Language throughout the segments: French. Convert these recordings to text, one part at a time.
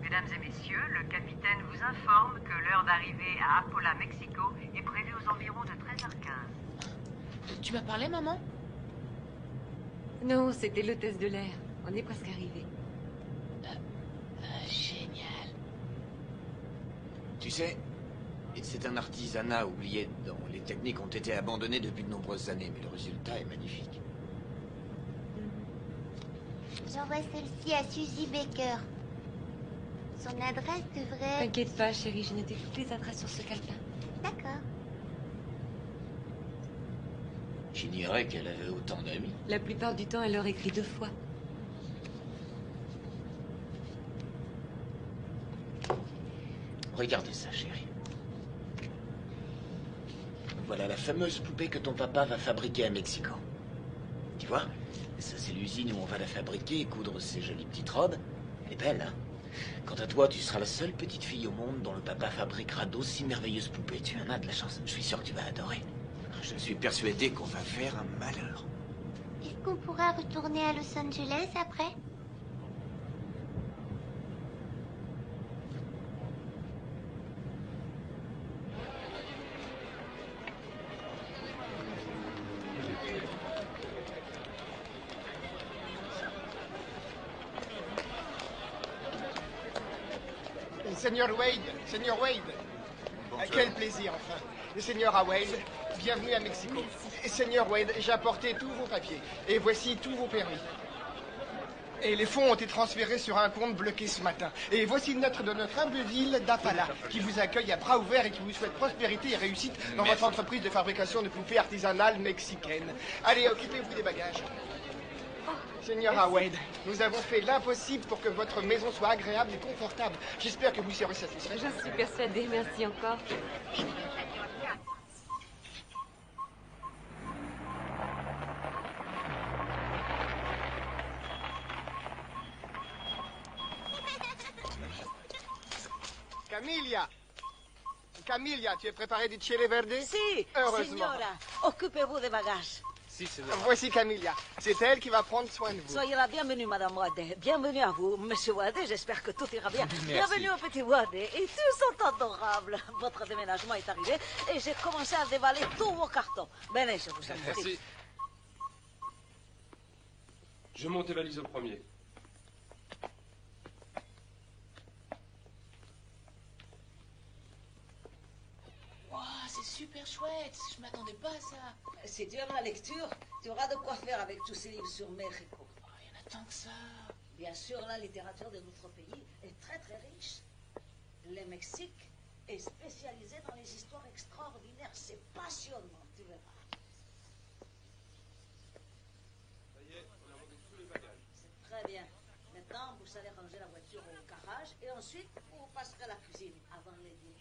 Mesdames et messieurs, le capitaine vous informe que l'heure d'arrivée à Apola, Mexico est prévue aux environs de 13h15. Tu m'as parlé, maman? Non, c'était l'hôtesse de l'air. On est presque arrivé. Génial. Tu sais, c'est un artisanat oublié dont les techniques ont été abandonnées depuis de nombreuses années, mais le résultat est magnifique. J'envoie celle-ci à Suzy Baker. Son adresse devrait... T'inquiète pas, chérie, j'ai noté toutes les adresses sur ce calepin. D'accord. J'ignorais qu'elle avait autant d'amis. La plupart du temps, elle leur écrit 2 fois. Regardez ça, chérie. Voilà la fameuse poupée que ton papa va fabriquer à Mexico. Tu vois? Ça, c'est l'usine où on va la fabriquer et coudre ces jolies petites robes. Elle est belle, hein? Quant à toi, tu seras la seule petite fille au monde dont le papa fabriquera d'aussi merveilleuses poupées. Tu en as de la chance. Je suis sûr que tu vas adorer. Je suis persuadé qu'on va faire un malheur. Est-ce qu'on pourra retourner à Los Angeles après? Seigneur Wade, quel plaisir enfin. Le Seigneur Wade, bienvenue à Mexico. Et Seigneur Wade, j'ai apporté tous vos papiers. Et voici tous vos permis. Et les fonds ont été transférés sur un compte bloqué ce matin. Et voici une lettre de notre humble ville d'Apala, qui vous accueille à bras ouverts et qui vous souhaite prospérité et réussite dans votre entreprise de fabrication de poupées artisanales mexicaines. Allez, occupez-vous des bagages. Seigneur Wade, nous avons fait l'impossible pour que votre maison soit agréable et confortable. J'espère que vous serez satisfait. Je suis persuadée, merci encore. Camilla, tu es préparé du chile verde? Si, Heureusement. signora. Occupez-vous des bagages. Si, signora. Voici Camilla. C'est elle qui va prendre soin de vous. Soyez la bienvenue, Madame Wade. Bienvenue à vous, Monsieur Wade. J'espère que tout ira bien. Bienvenue au petit Wade. Et tous sont adorables. Votre déménagement est arrivé et j'ai commencé à dévaler tous vos cartons. Venez, je vous en prie. Merci. Je monte tes valises au premier. Wow, c'est super chouette. Je m'attendais pas à ça. Si tu aimes la lecture, tu auras de quoi faire avec tous ces livres sur Mexico. Oh, il y en a tant que ça. Bien sûr, la littérature de notre pays est très très riche. Le Mexique est spécialisé dans les histoires extraordinaires. C'est passionnant, tu verras. Ça y est, on a monté tous les bagages. C'est très bien. Maintenant, vous allez ranger la voiture au garage et ensuite, vous passerez à la cuisine avant le dîner.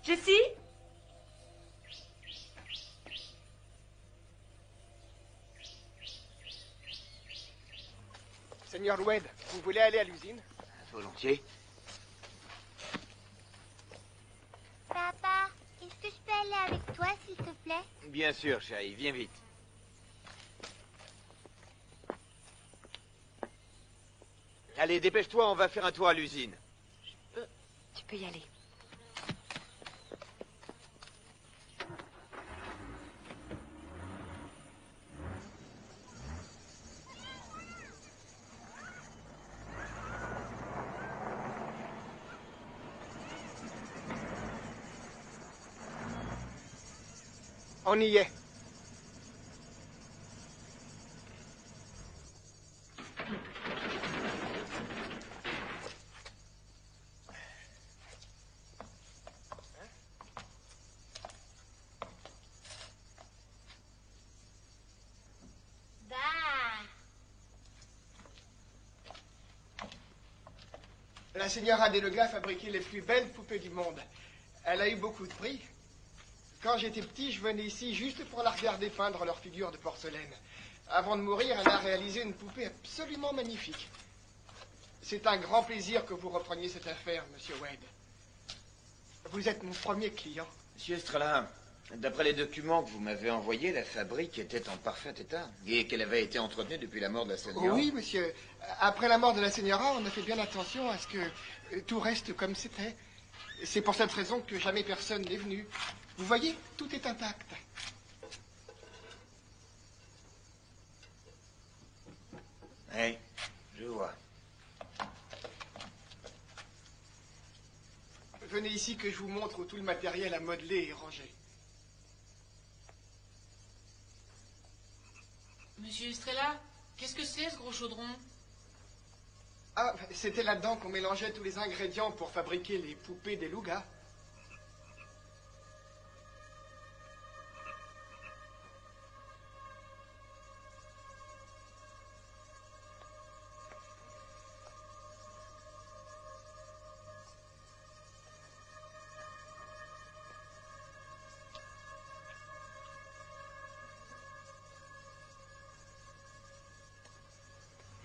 Jessie? Seigneur Wade, vous voulez aller à l'usine? Volontiers. Papa, est-ce que je peux aller avec toi, s'il te plaît? Bien sûr, chérie, viens vite. Allez, dépêche-toi, on va faire un tour à l'usine. Tu peux y aller. On y est. Bah. La señora Delega a fabriqué les plus belles poupées du monde. Elle a eu beaucoup de prix. Quand j'étais petit, je venais ici juste pour la regarder peindre leurs figures de porcelaine. Avant de mourir, elle a réalisé une poupée absolument magnifique. C'est un grand plaisir que vous repreniez cette affaire, Monsieur Wade. Vous êtes mon premier client. Monsieur Estrella, d'après les documents que vous m'avez envoyés, la fabrique était en parfait état et qu'elle avait été entretenue depuis la mort de la señora. Oui, monsieur. Après la mort de la señora, on a fait bien attention à ce que tout reste comme c'était. C'est pour cette raison que jamais personne n'est venu. Vous voyez, tout est intact. Oui, je vois. Venez ici que je vous montre où tout le matériel à modeler est rangé. Monsieur Estrella, qu'est-ce que c'est ce gros chaudron? Ah, c'était là-dedans qu'on mélangeait tous les ingrédients pour fabriquer les poupées des lougas.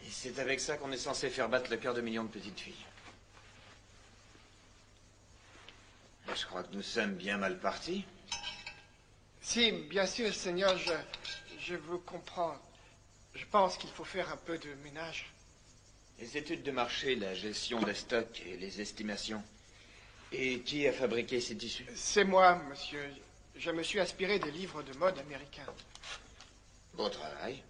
Et c'est avec ça qu'on est censé faire battre le cœur de millions de petites filles. Je crois que nous sommes bien mal partis. Si, bien sûr, Seigneur, je vous comprends. Je pense qu'il faut faire un peu de ménage. Les études de marché, la gestion des stocks et les estimations. Et qui a fabriqué ces tissus? C'est moi, monsieur. Je me suis inspiré des livres de mode américains. Beau travail.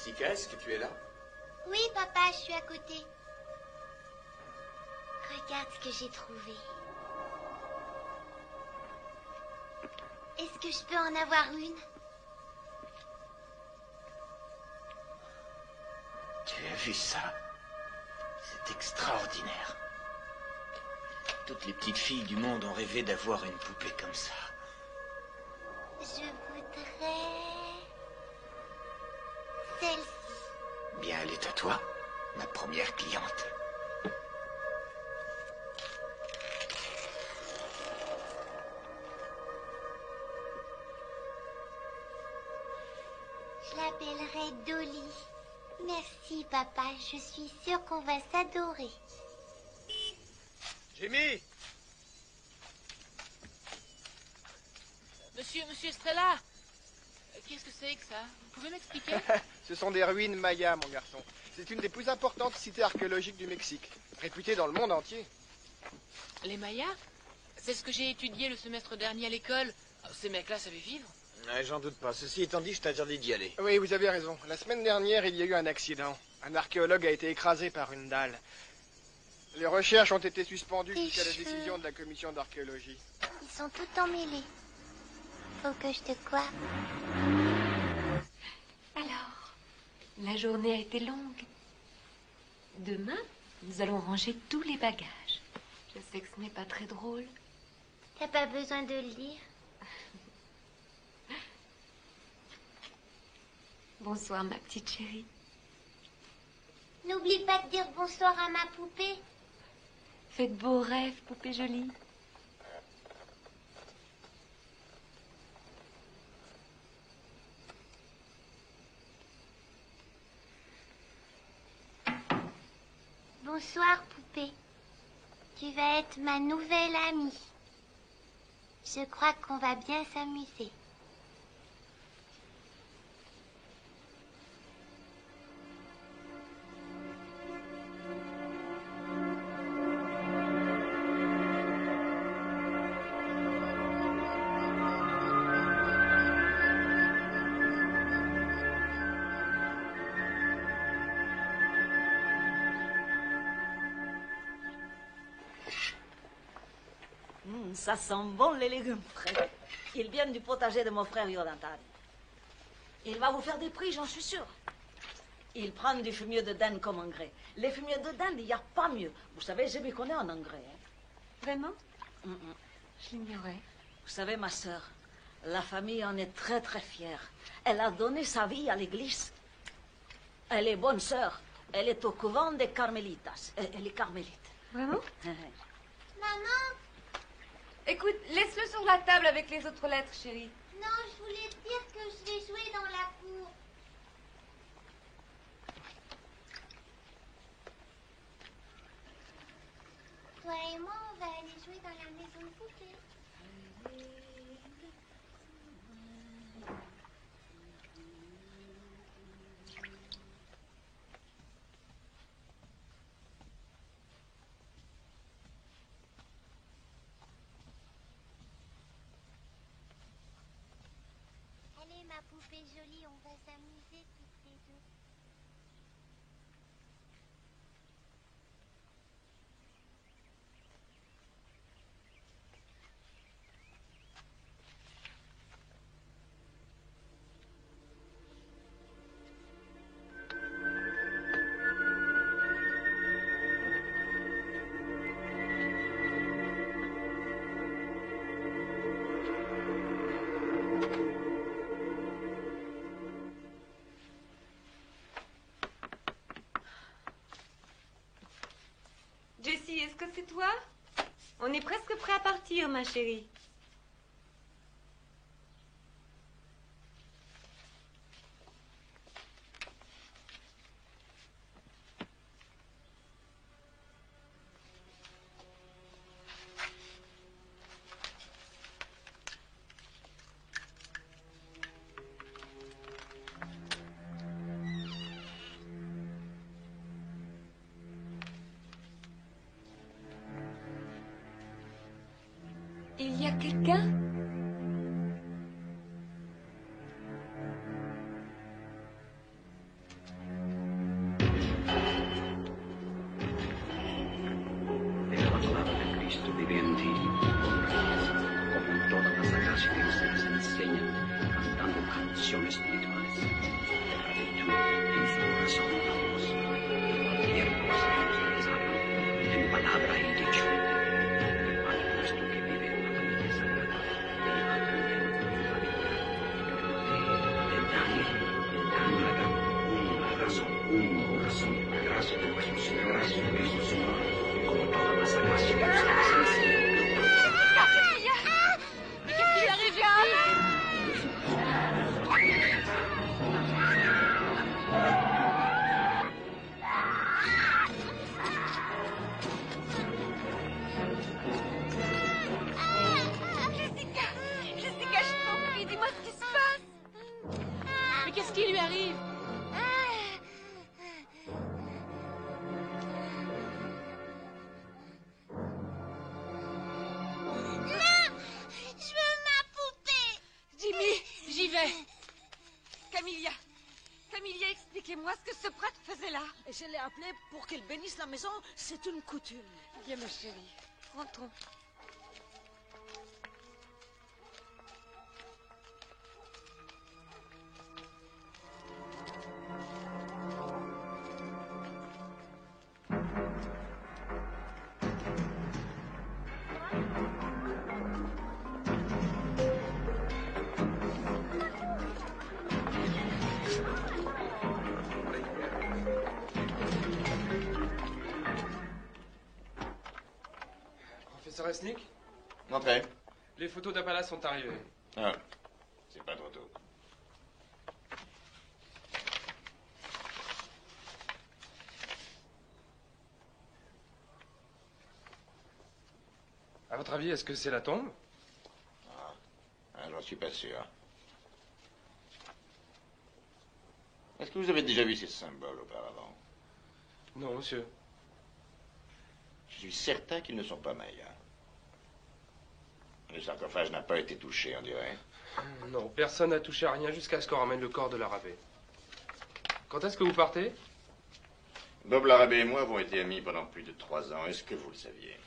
Sika, est-ce que tu es là? Oui, papa, je suis à côté. Regarde ce que j'ai trouvé. Est-ce que je peux en avoir une? Tu as vu ça? C'est extraordinaire. Toutes les petites filles du monde ont rêvé d'avoir une poupée comme ça. Je voudrais... celle-ci. Bien, elle est à toi, ma première cliente. Je l'appellerai Dolly. Merci, papa. Je suis sûre qu'on va s'adorer. Jimmy! Monsieur Estrella, qu'est-ce que c'est que ça? Vous pouvez m'expliquer? Ce sont des ruines mayas, mon garçon. C'est une des plus importantes cités archéologiques du Mexique, réputée dans le monde entier. Les Mayas? C'est ce que j'ai étudié le semestre dernier à l'école. Ces mecs-là savaient vivre. Ouais, j'en doute pas. Ceci étant dit, je t'interdis d'y aller. Oui, vous avez raison. La semaine dernière, il y a eu un accident. Un archéologue a été écrasé par une dalle. Les recherches ont été suspendues Tes jusqu'à la cheveux. décision de la commission d'archéologie. Ils sont tout emmêlés. Faut que je te coiffe. Alors, la journée a été longue. Demain, nous allons ranger tous les bagages. Je sais que ce n'est pas très drôle. T'as pas besoin de le dire. Bonsoir, ma petite chérie. N'oublie pas de dire bonsoir à ma poupée. Fais de beaux rêves, poupée jolie. Bonsoir, poupée. Tu vas être ma nouvelle amie. Je crois qu'on va bien s'amuser. Ça sent bon les légumes frais. Ils viennent du potager de mon frère Yolantani. Il va vous faire des prix, j'en suis sûre. Il prend du fumier de dinde comme engrais. Les fumiers de dinde, il n'y a pas mieux. Vous savez, je m'y connais en engrais. Hein. Vraiment? Mm. Je l'ignorais. Vous savez, ma sœur, la famille en est très très fière. Elle a donné sa vie à l'église. Elle est bonne sœur. Elle est au couvent des Carmélitas. Elle est carmélite. Vraiment? Maman, Écoute, laisse-le sur la table avec les autres lettres, chérie. non, je voulais te dire que je vais jouer dans la cour. Toi et moi, on va aller jouer dans la maison de poupée. Allez, ma poupée jolie, on va s'amuser toutes les deux. Jessie, est-ce que c'est toi? On est presque prêt à partir, ma chérie. Il y a quelqu'un? manifestaciones espirituales. El espíritu en su corazón la voz, de cualquier cosa que ustedes hagan, en palabra y dicho. El Padre nuestro que vive en una familia sagrada, bendiga también su familia, que hagan un corazón, la gracia de nuestro Señor Jesucristo, como toda más gracia que ustedes reciben. Mais qu'est-ce qui lui arrive, Gérald? Jessica, je t'en prie, dis-moi ce qui se passe. Mais qu'est-ce qui lui arrive? Je veux ma poupée. Jimmy, j'y vais. Camilla, expliquez-moi ce que ce prêtre faisait là. Et je l'ai appelé pour qu'elle bénisse la maison. C'est une coutume. Viens, ma chérie, rentrons. Professeur Resnick, Entrez. les photos d'Appala sont arrivées. Ah, c'est pas trop tôt. À votre avis, est-ce que c'est la tombe? J'en suis pas sûr. Est-ce que vous avez déjà vu ces symboles auparavant? Non, monsieur. Je suis certain qu'ils ne sont pas mayas. Le sarcophage n'a pas été touché, on dirait. Non, personne n'a touché à rien jusqu'à ce qu'on ramène le corps de l'arabé. Quand est-ce que vous partez? Bob Larabé et moi avons été amis pendant plus de 3 ans. Est-ce que vous le saviez?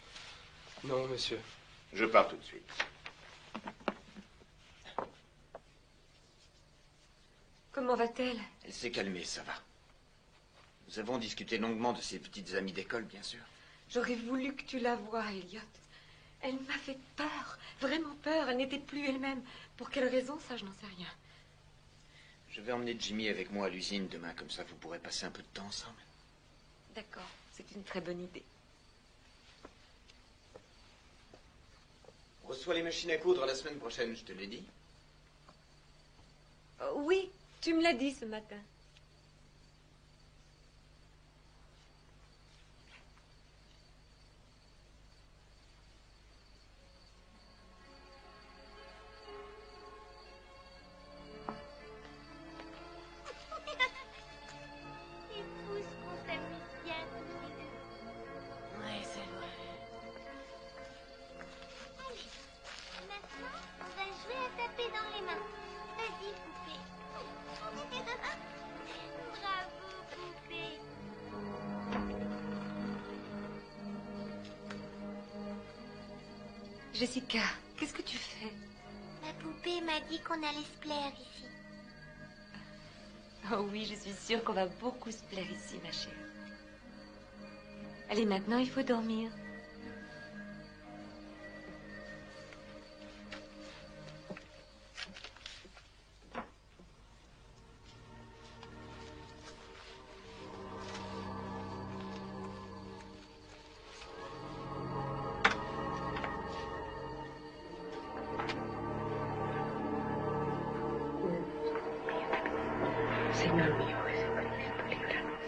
Non, monsieur. Je pars tout de suite. Comment va-t-elle? Elle s'est calmée, ça va. Nous avons discuté longuement de ses petites amies d'école, bien sûr. J'aurais voulu que tu la voies, Elliot. Elle m'a fait peur, vraiment peur. Elle n'était plus elle-même. Pour quelle raison, ça, je n'en sais rien. Je vais emmener Jimmy avec moi à l'usine demain, comme ça vous pourrez passer un peu de temps ensemble. D'accord, c'est une très bonne idée. On reçoit les machines à coudre la semaine prochaine, je te l'ai dit. Oui, tu me l'as dit ce matin. C'est fou ce qu'on s'amuse bien tous les deux. Oui, c'est vrai. Allez, maintenant, on va jouer à taper dans les mains. Vas-y, poupée. Bravo, poupée. Jessica, qu'est-ce que tu fais? Ma poupée m'a dit qu'on allait se plaire ici. Oh oui, je suis sûre qu'on va beaucoup se plaire ici, ma chérie. Allez, maintenant, il faut dormir. Señor mío, Jesucristo, líbranos.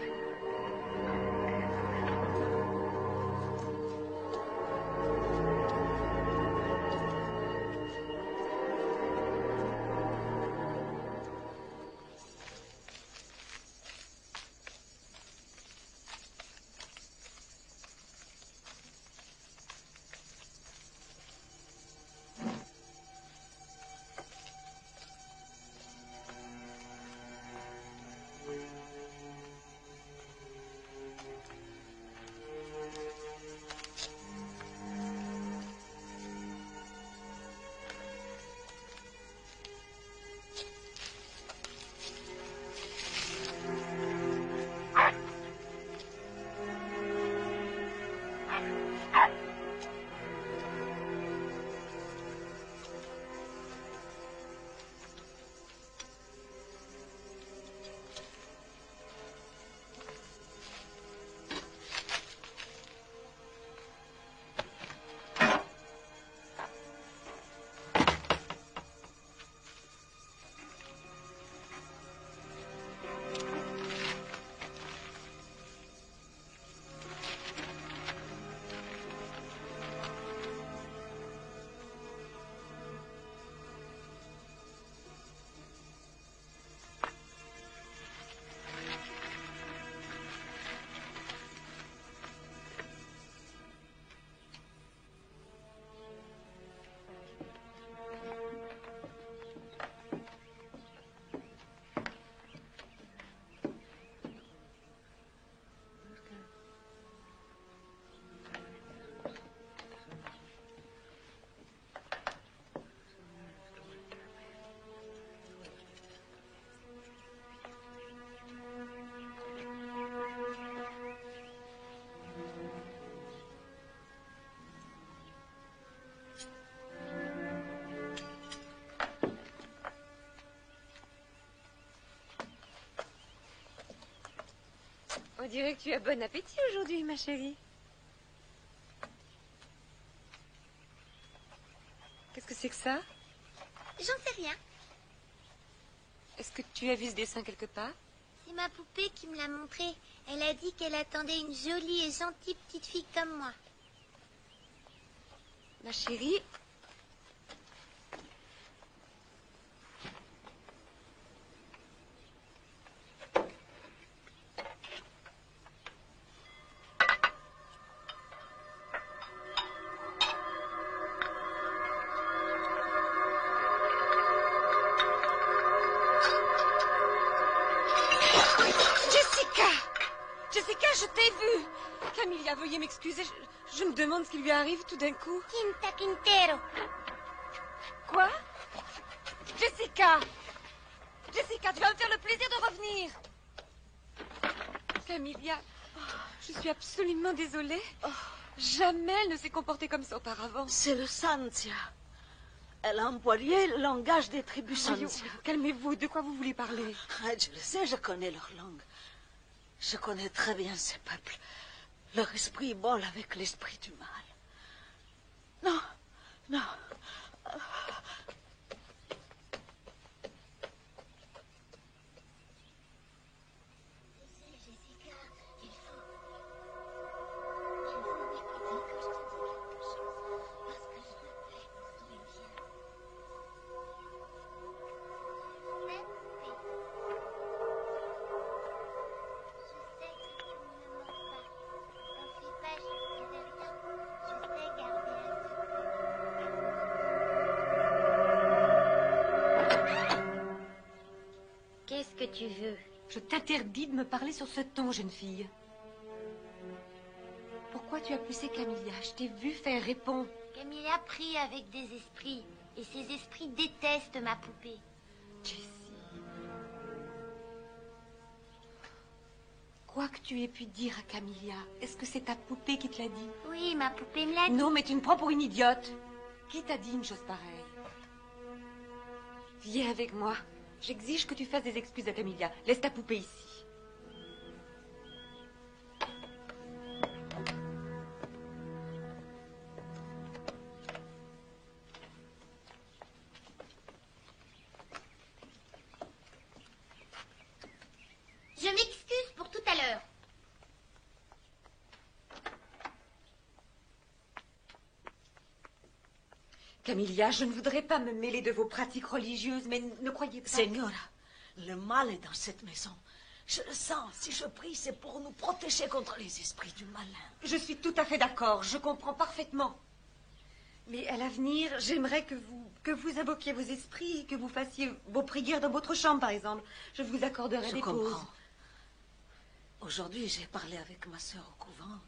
On dirait que tu as bon appétit aujourd'hui, ma chérie. Qu'est-ce que c'est que ça? J'en sais rien. Est-ce que tu as vu ce dessin quelque part? C'est ma poupée qui me l'a montré. Elle a dit qu'elle attendait une jolie et gentille petite fille comme moi. Ma chérie, je t'ai vu. Camilla, veuillez m'excuser. Je me demande ce qui lui arrive tout d'un coup. Quinta Quintero. Quoi? Jessica! Jessica, tu vas me faire le plaisir de revenir. Camilla, je suis absolument désolée. Jamais elle ne s'est comportée comme ça auparavant. C'est le Santia. Elle a employé le langage des tribus Santia. Calmez-vous, de quoi vous voulez parler? Je le sais, je connais leur langue. Je connais très bien ces peuples. Leur esprit vole avec l'esprit du mal. Non, non. Qu'est-ce que tu veux? Je t'interdis de me parler sur ce ton, jeune fille. Pourquoi tu as poussé Camilla? Je t'ai vu faire répondre. Camilla prie avec des esprits. Et ces esprits détestent ma poupée. Jessie. Quoi que tu aies pu dire à Camilla, est-ce que c'est ta poupée qui te l'a dit? Oui, ma poupée me l'a dit. Non, mais tu me prends pour une idiote. Qui t'a dit une chose pareille? Viens avec moi. J'exige que tu fasses des excuses à Camilla. Laisse ta poupée ici. Je m'excuse pour tout à l'heure. Camilla, je ne voudrais pas me mêler de vos pratiques religieuses, mais ne croyez pas... Señora, le mal est dans cette maison. Je le sens. Si je prie, c'est pour nous protéger contre les esprits du malin. Je suis tout à fait d'accord. Je comprends parfaitement. Mais à l'avenir, j'aimerais que vous invoquiez vos esprits, que vous fassiez vos prières dans votre chambre, par exemple. Je vous accorderai des pauses. Je comprends. Aujourd'hui, j'ai parlé avec ma sœur au couvent.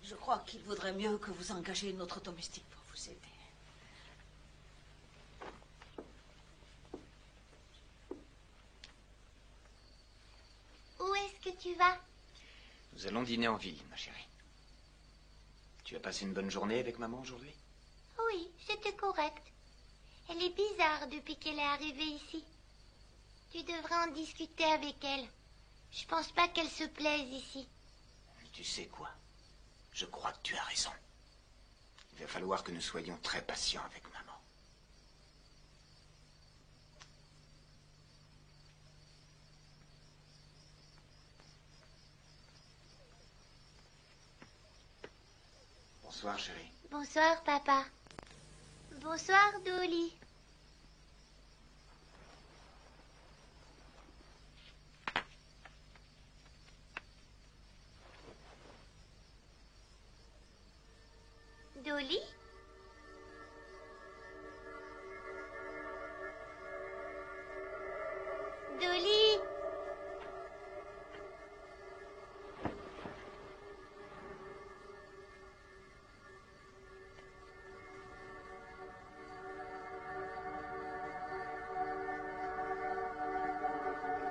Je crois qu'il vaudrait mieux que vous engagiez notre domestique pour vous aider. Où est-ce que tu vas? Nous allons dîner en ville, ma chérie. Tu as passé une bonne journée avec maman aujourd'hui? Oui, c'était correct. Elle est bizarre depuis qu'elle est arrivée ici. Tu devrais en discuter avec elle. Je pense pas qu'elle se plaise ici. Tu sais quoi? Je crois que tu as raison. Il va falloir que nous soyons très patients avec maman. Bonsoir, chérie. Bonsoir, papa. Bonsoir, Dolly. Dolly? Dolly?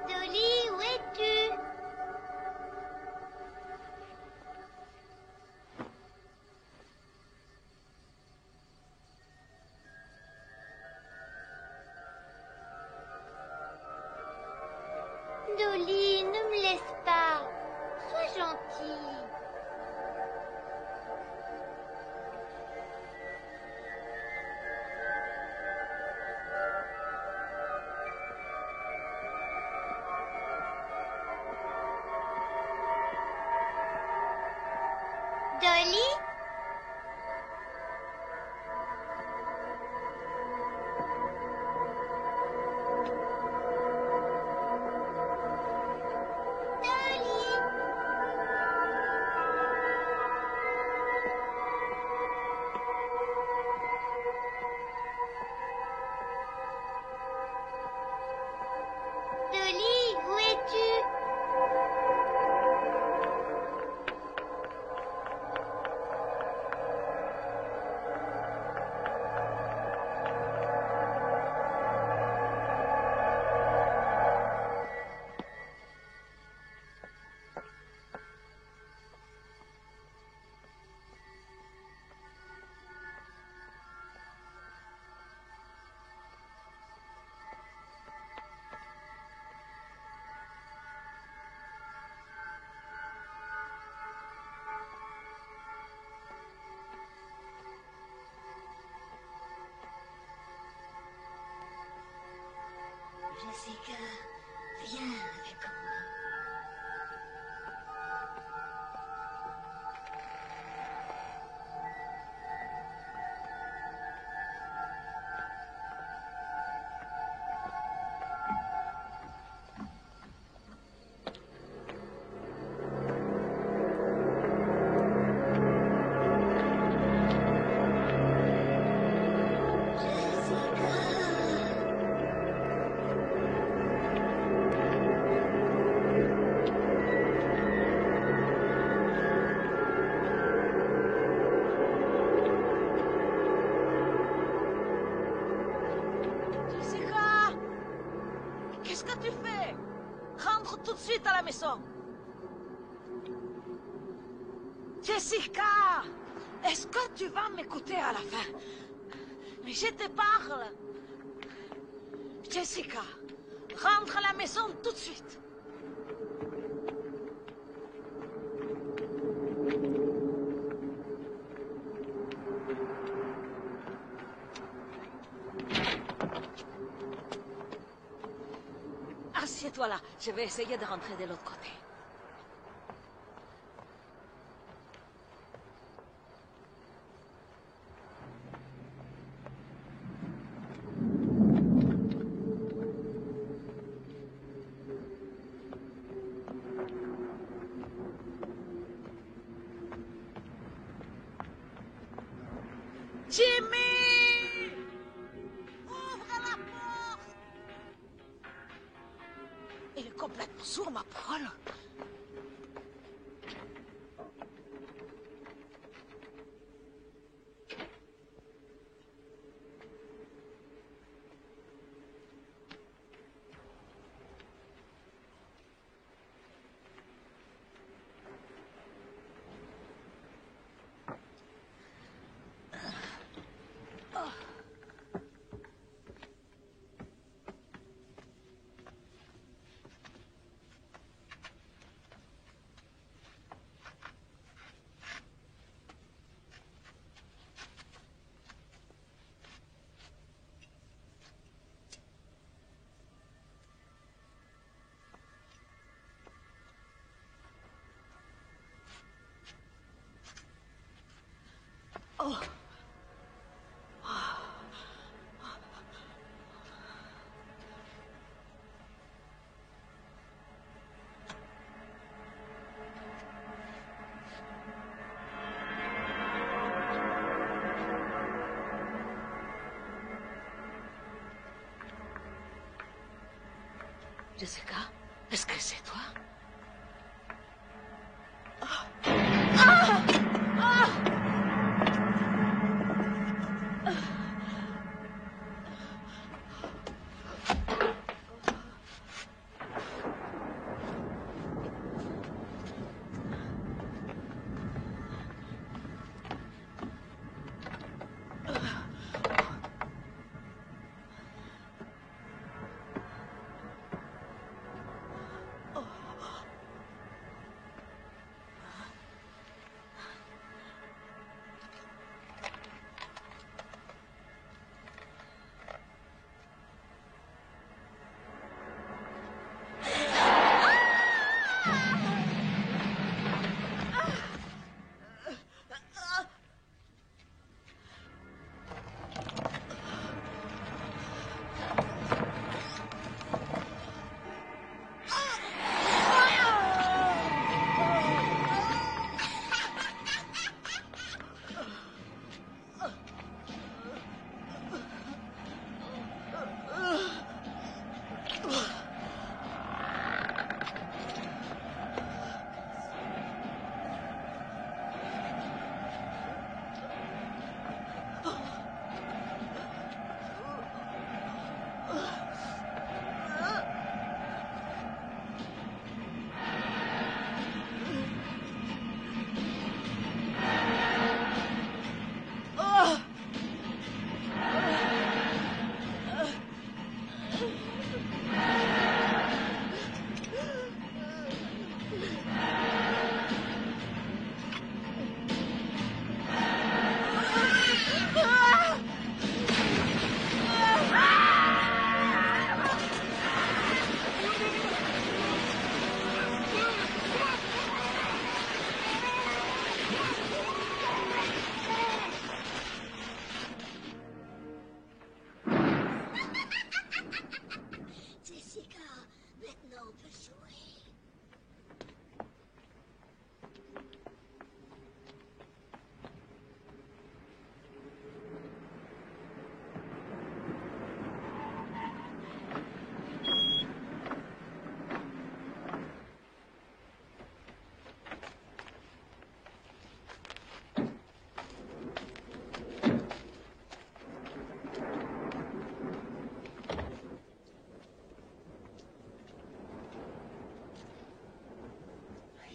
Dolly, où es-tu? Dolly, ne me laisse pas. gentil. Dolly? Dolly, où es-tu? Jessica, viens avec moi. Jessica, qu'est-ce que tu fais? Rentre tout de suite à la maison. Jessica, est-ce que tu vas m'écouter à la fin? Mais je te parle. Jessica, rentre à la maison tout de suite. Assieds-toi là, je vais essayer de rentrer de l'autre côté. Jimmy! Ouvre la porte! Il est complètement sourd, ma parole. Oh. Jessica, est-ce que c'est toi?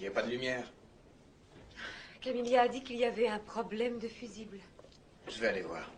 Il n'y a pas de lumière. Camilla a dit qu'il y avait un problème de fusible. Je vais aller voir.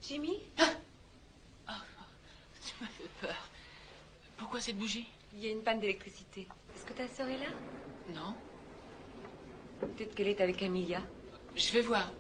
Jimmy? Tu m'as fait peur. Pourquoi cette bougie? Il y a une panne d'électricité. Est-ce que ta sœur est là? Non. Peut-être qu'elle est avec Camilla. Je vais voir.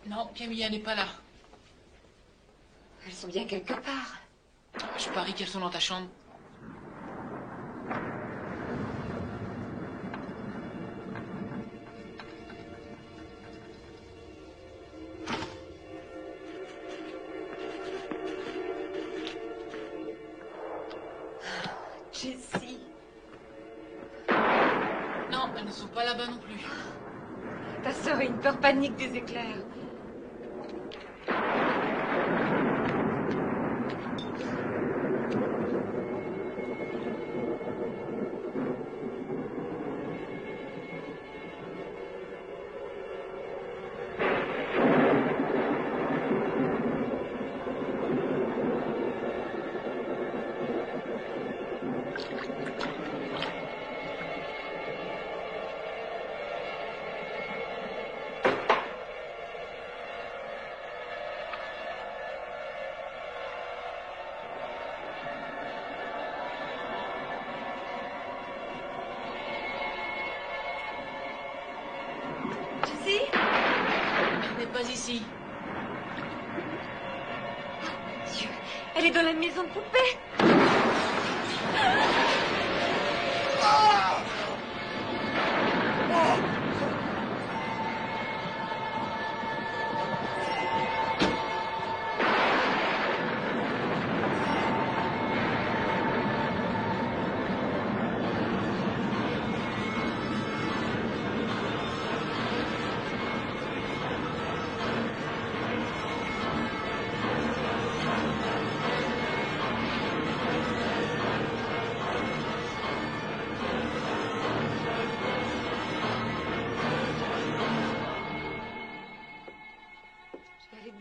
Non, Camilla n'est pas là. Elles sont bien quelque part. Je parie qu'elles sont dans ta chambre. Jessie. Non, elles ne sont pas là-bas non plus. Ta sœur a une peur panique des éclairs. Pas ici. Oh, Dieu, elle est dans la maison de poupée.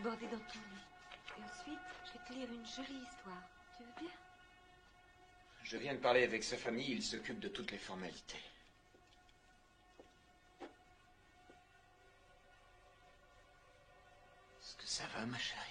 Border dans ton lit. Et ensuite, je vais te lire une jolie histoire. Tu veux bien? Je viens de parler avec sa famille, il s'occupe de toutes les formalités. Est-ce que ça va, ma chérie?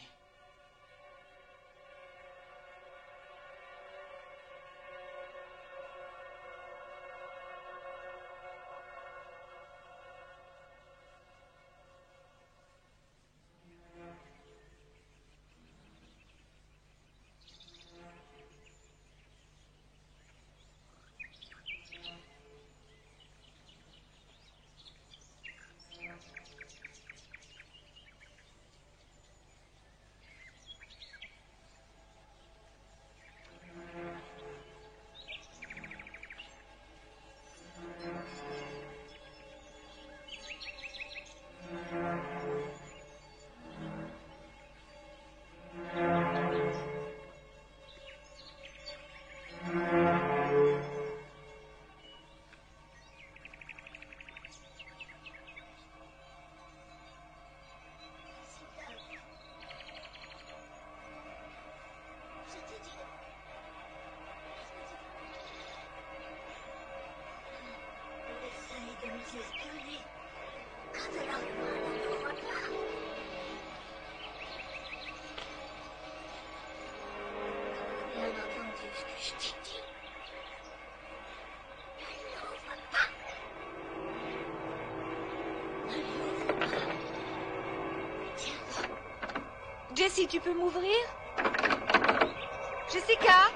Je t'ai dit. Jessie, tu peux m'ouvrir? Jessica?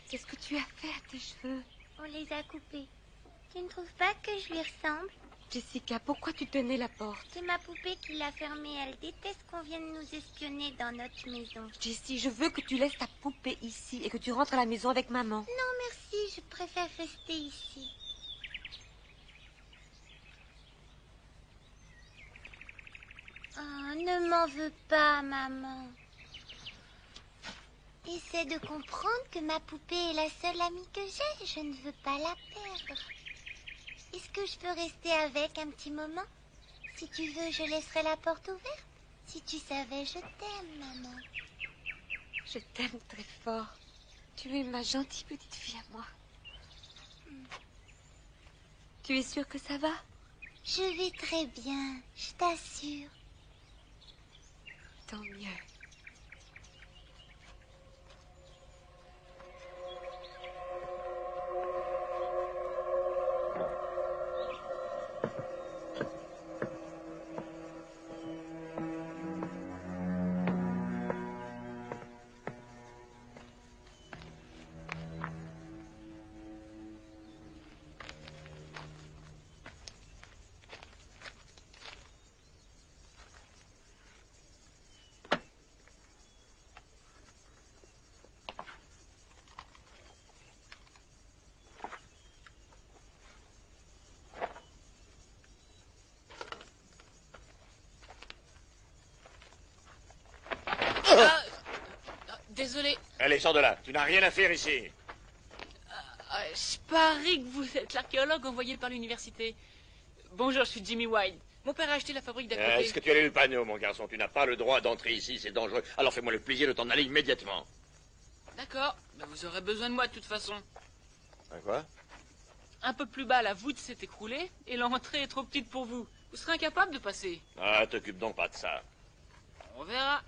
Qu'est-ce que tu as fait à tes cheveux? On les a coupés. Tu ne trouves pas que je lui ressemble? Jessica, pourquoi tu tenais la porte? C'est ma poupée qui l'a fermée. Elle déteste qu'on vienne nous espionner dans notre maison. Jessie, je veux que tu laisses ta poupée ici et que tu rentres à la maison avec maman. Non, merci. Je préfère rester ici. Oh, ne m'en veux pas, maman. Essaie de comprendre que ma poupée est la seule amie que j'ai. Je ne veux pas la perdre. Est-ce que je peux rester avec un petit moment? Si tu veux, je laisserai la porte ouverte. Si tu savais, je t'aime, maman. Je t'aime très fort. Tu es ma gentille petite fille à moi. Tu es sûre que ça va? Je vais très bien, je t'assure. Tant mieux. Désolé. Allez, sors de là. Tu n'as rien à faire ici. Je parie que vous êtes l'archéologue envoyé par l'université. Bonjour, je suis Jimmy White. Mon père a acheté la fabrique d'à côté. Est-ce que tu as lu le panneau, mon garçon? Tu n'as pas le droit d'entrer ici, c'est dangereux. Alors fais-moi le plaisir de t'en aller immédiatement. D'accord. Ben, vous aurez besoin de moi de toute façon. Quoi? Un peu plus bas, la voûte s'est écroulée et l'entrée est trop petite pour vous. Vous serez incapable de passer. Ah, t'occupe donc pas de ça. On verra.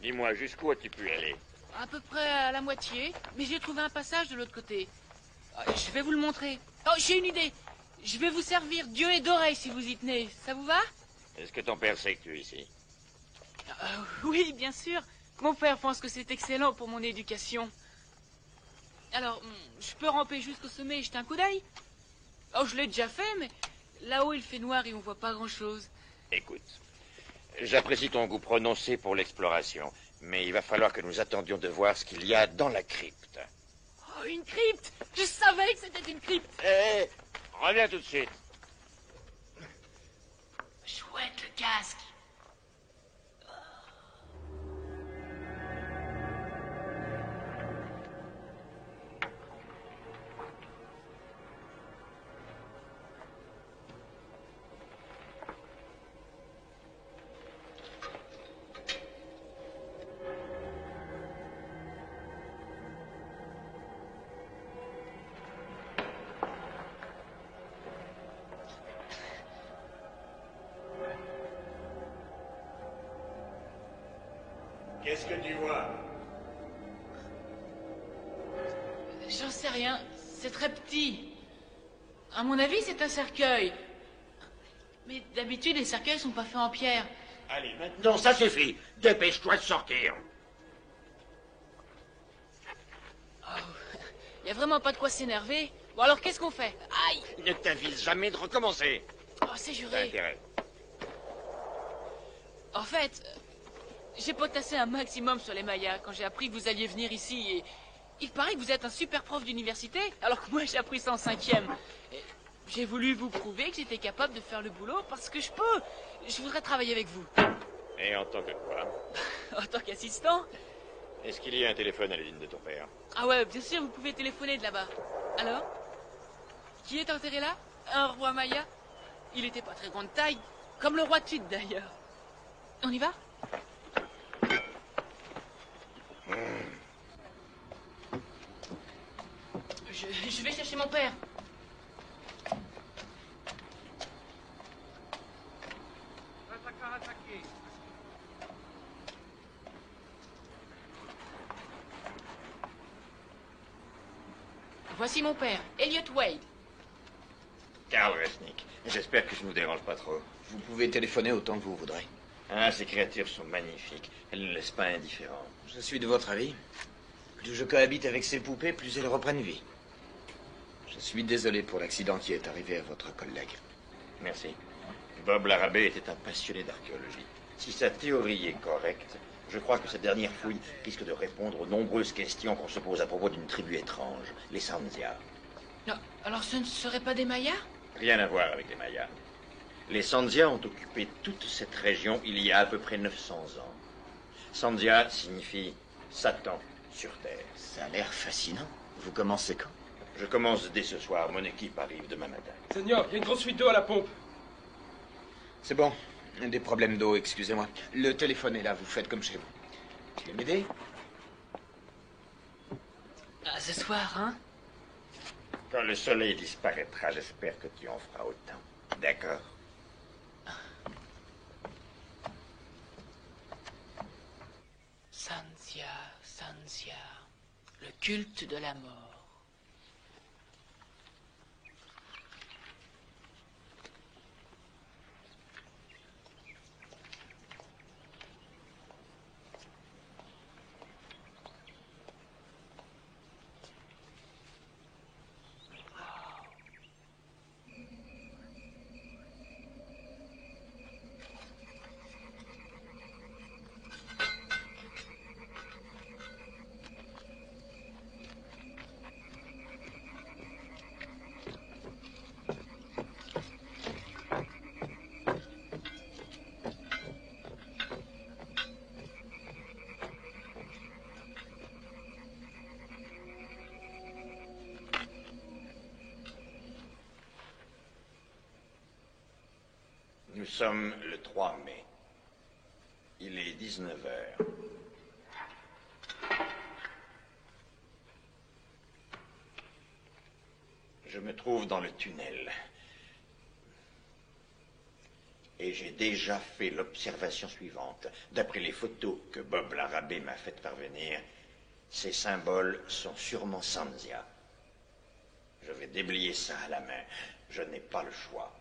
Dis-moi, jusqu'où as-tu pu aller? À peu près à la moitié, mais j'ai trouvé un passage de l'autre côté. Je vais vous le montrer. Oh, j'ai une idée. Je vais vous servir d'yeux et d'oreilles si vous y tenez. Ça vous va? Est-ce que ton père sait que tu es ici? Oui, bien sûr. Mon père pense que c'est excellent pour mon éducation. Alors, je peux ramper jusqu'au sommet et jeter un coup d'œil? Oh, je l'ai déjà fait, mais là-haut il fait noir et on voit pas grand-chose. Écoute, j'apprécie ton goût prononcé pour l'exploration, mais il va falloir que nous attendions de voir ce qu'il y a dans la crypte. Oh, une crypte! Je savais que c'était une crypte! Hé, reviens tout de suite. Chouette, le casque! Qu'est-ce que tu vois? J'en sais rien. C'est très petit. À mon avis, c'est un cercueil. Mais d'habitude, les cercueils sont pas faits en pierre. Allez, maintenant, ça suffit. Dépêche-toi de sortir. Y a vraiment pas de quoi s'énerver. Bon, alors qu'est-ce qu'on fait? Aïe! Ne t'avise jamais de recommencer. Oh, c'est juré. Intérêt. En fait, j'ai potassé un maximum sur les Mayas quand j'ai appris que vous alliez venir ici et... Il paraît que vous êtes un super prof d'université, alors que moi j'ai appris ça en 5e. J'ai voulu vous prouver que j'étais capable de faire le boulot parce que je peux. Je voudrais travailler avec vous. Et en tant que quoi? En tant qu'assistant? Est-ce qu'il y a un téléphone à l'usine de ton père? Ah ouais, bien sûr, vous pouvez téléphoner de là-bas. Alors? Qui est enterré là? Un roi Maya? Il était pas très grande taille, comme le roi Tut d'ailleurs. On y va? Je vais chercher mon père. Voici mon père, Elliot Wade. Carl Resnick. J'espère que je ne vous dérange pas trop. Vous pouvez téléphoner autant que vous voudrez. Ah, ces créatures sont magnifiques. Elles ne laissent pas indifférent. Je suis de votre avis. Plus je cohabite avec ces poupées, plus elles reprennent vie. Je suis désolé pour l'accident qui est arrivé à votre collègue. Merci. Bob Larrabee était un passionné d'archéologie. Si sa théorie est correcte, je crois que cette dernière fouille risque de répondre aux nombreuses questions qu'on se pose à propos d'une tribu étrange, les Sandia. Non, alors ce ne seraient pas des Mayas? Rien à voir avec les Mayas. Les Sandia ont occupé toute cette région il y a à peu près 900 ans. Sandia signifie Satan sur Terre. Ça a l'air fascinant. Vous commencez quand? Je commence dès ce soir. Mon équipe arrive demain matin. Seigneur, il y a une grosse fuite d'eau à la pompe. C'est bon. Des problèmes d'eau, excusez-moi. Le téléphone est là, vous faites comme chez vous. Tu veux m'aider? À ce soir, hein? Quand le soleil disparaîtra, j'espère que tu en feras autant. D'accord? Sanzia, Sanzia, le culte de la mort. Nous sommes le 3 mai. Il est 19 heures. Je me trouve dans le tunnel. Et j'ai déjà fait l'observation suivante. D'après les photos que Bob Larrabee m'a faites parvenir, ces symboles sont sûrement Sanzia. Je vais déblayer ça à la main. Je n'ai pas le choix.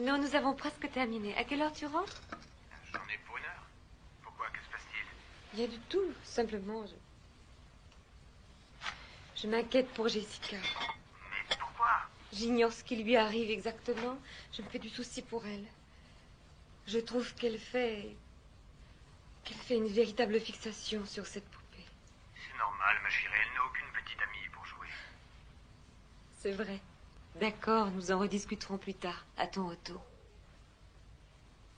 Non, nous avons presque terminé. À quelle heure tu rentres? J'en ai pour une heure. Pourquoi? Que se passe-t-il? Il y a du tout. Simplement, je m'inquiète pour Jessica. Mais pourquoi? J'ignore ce qui lui arrive exactement. Je me fais du souci pour elle. Je trouve qu'elle fait une véritable fixation sur cette poupée. C'est normal, ma chérie. Elle n'a aucune petite amie pour jouer. C'est vrai. D'accord, nous en rediscuterons plus tard, à ton retour.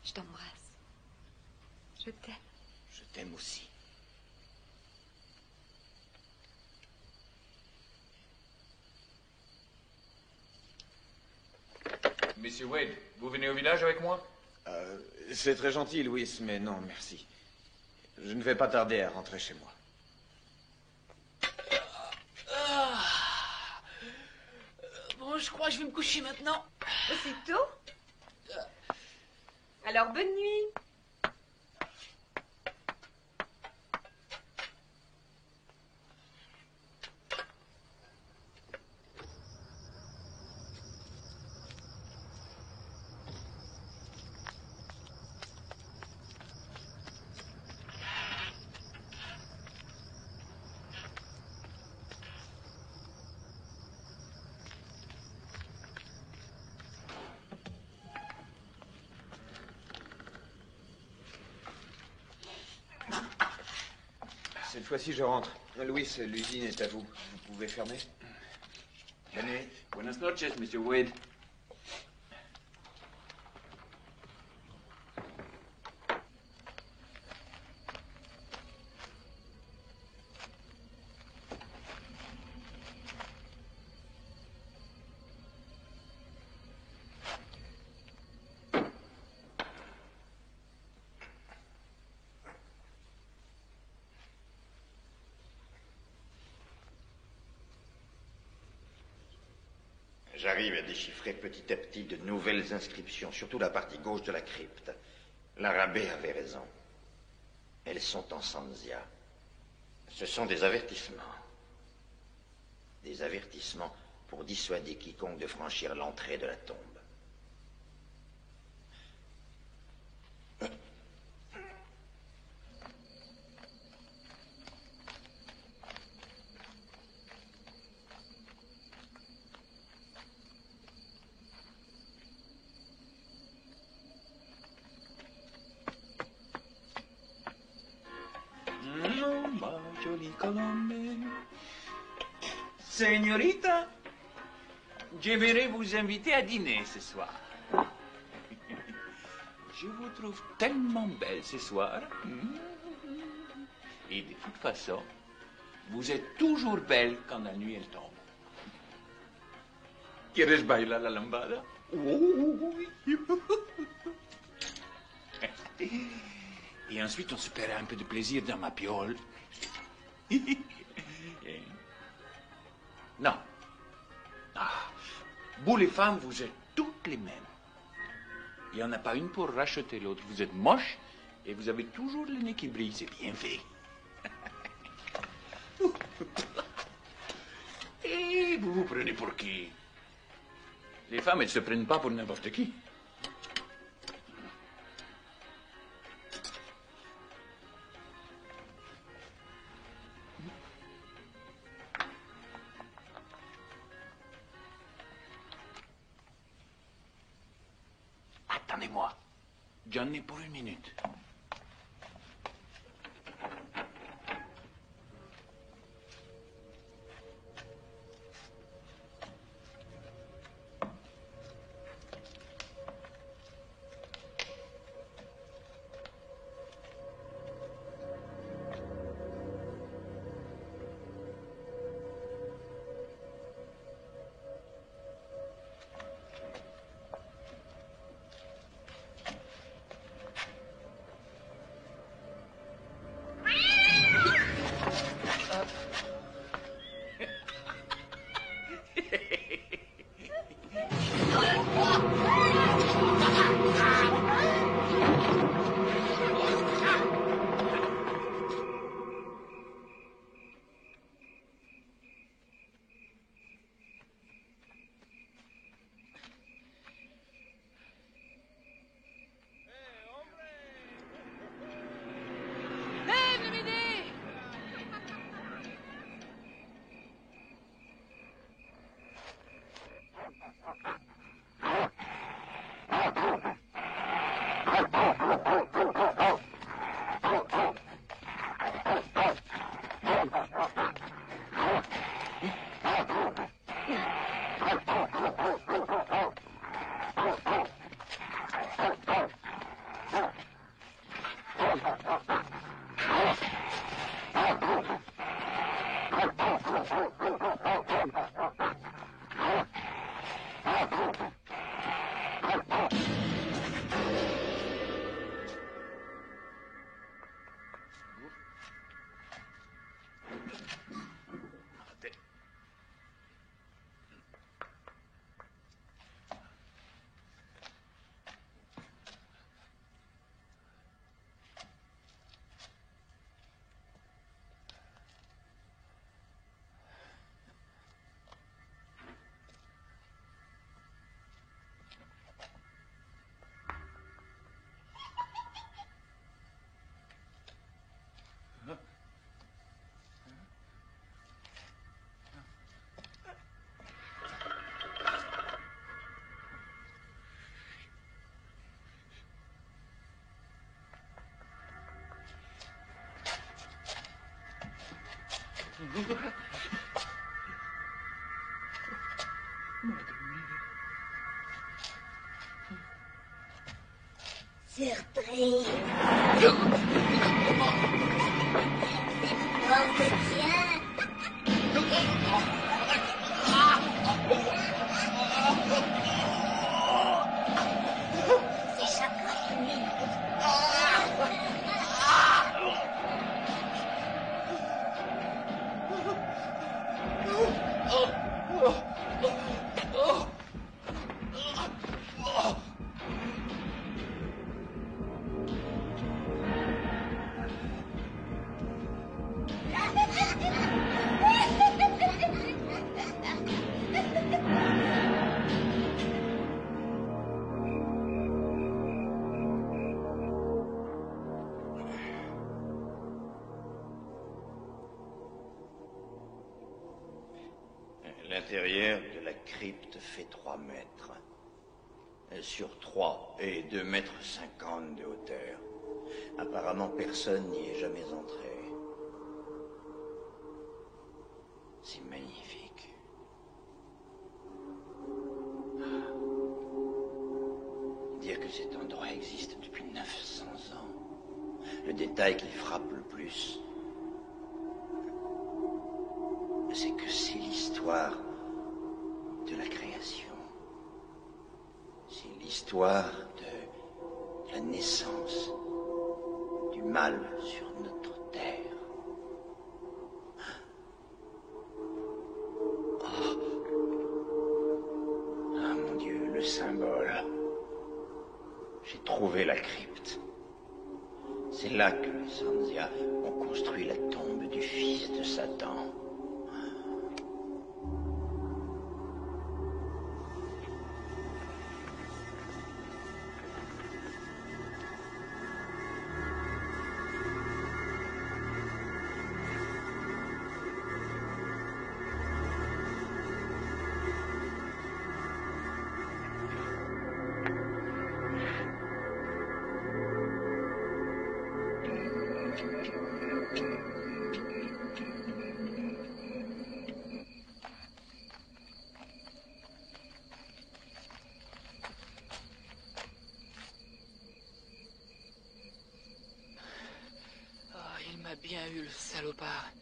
Je t'embrasse. Je t'aime. Je t'aime aussi. Monsieur Wade, vous venez au village avec moi? C'est très gentil, Louis, mais non, merci. Je ne vais pas tarder à rentrer chez moi. Bon, je crois que je vais me coucher maintenant. C'est tôt? Alors, bonne nuit. Cette fois-ci, je rentre. Louis, l'usine est à vous. Vous pouvez fermer. Bonne nuit. Buenas noches, Monsieur Wade. J'arrive à déchiffrer petit à petit de nouvelles inscriptions, surtout la partie gauche de la crypte. L'Arabé avait raison. Elles sont en Sanzia. Ce sont des avertissements. Des avertissements pour dissuader quiconque de franchir l'entrée de la tombe. Señorita, j'aimerais vous inviter à dîner ce soir. Je vous trouve tellement belle ce soir. Et de toute façon, vous êtes toujours belle quand la nuit elle tombe. ¿Quieres bailar la lambada? Et ensuite, on se paiera un peu de plaisir dans ma piole. Non. Ah, vous les femmes, vous êtes toutes les mêmes. Il n'y en a pas une pour racheter l'autre. Vous êtes moche et vous avez toujours le nez qui brille. C'est bien fait. Et vous vous prenez pour qui? Les femmes, elles ne se prennent pas pour n'importe qui. Attendez-moi. J'en ai pour une minute. Surprise. Porte tiens. C'est chocolat. L'intérieur de la crypte fait 3 mètres. Sur 3 et 2,50 mètres de hauteur. Apparemment, personne n'y est jamais entré. C'est magnifique. Dire que cet endroit existe depuis 900 ans. Le détail qui frappe le plus, c'est que c'est l'histoire de la création. C'est l'histoire de la naissance du mal sur notre terre. Ah mon Dieu, le symbole. J'ai trouvé la crypte. C'est là que les Sanzia ont construit la tombe du fils de Satan. Bien eu le salopard.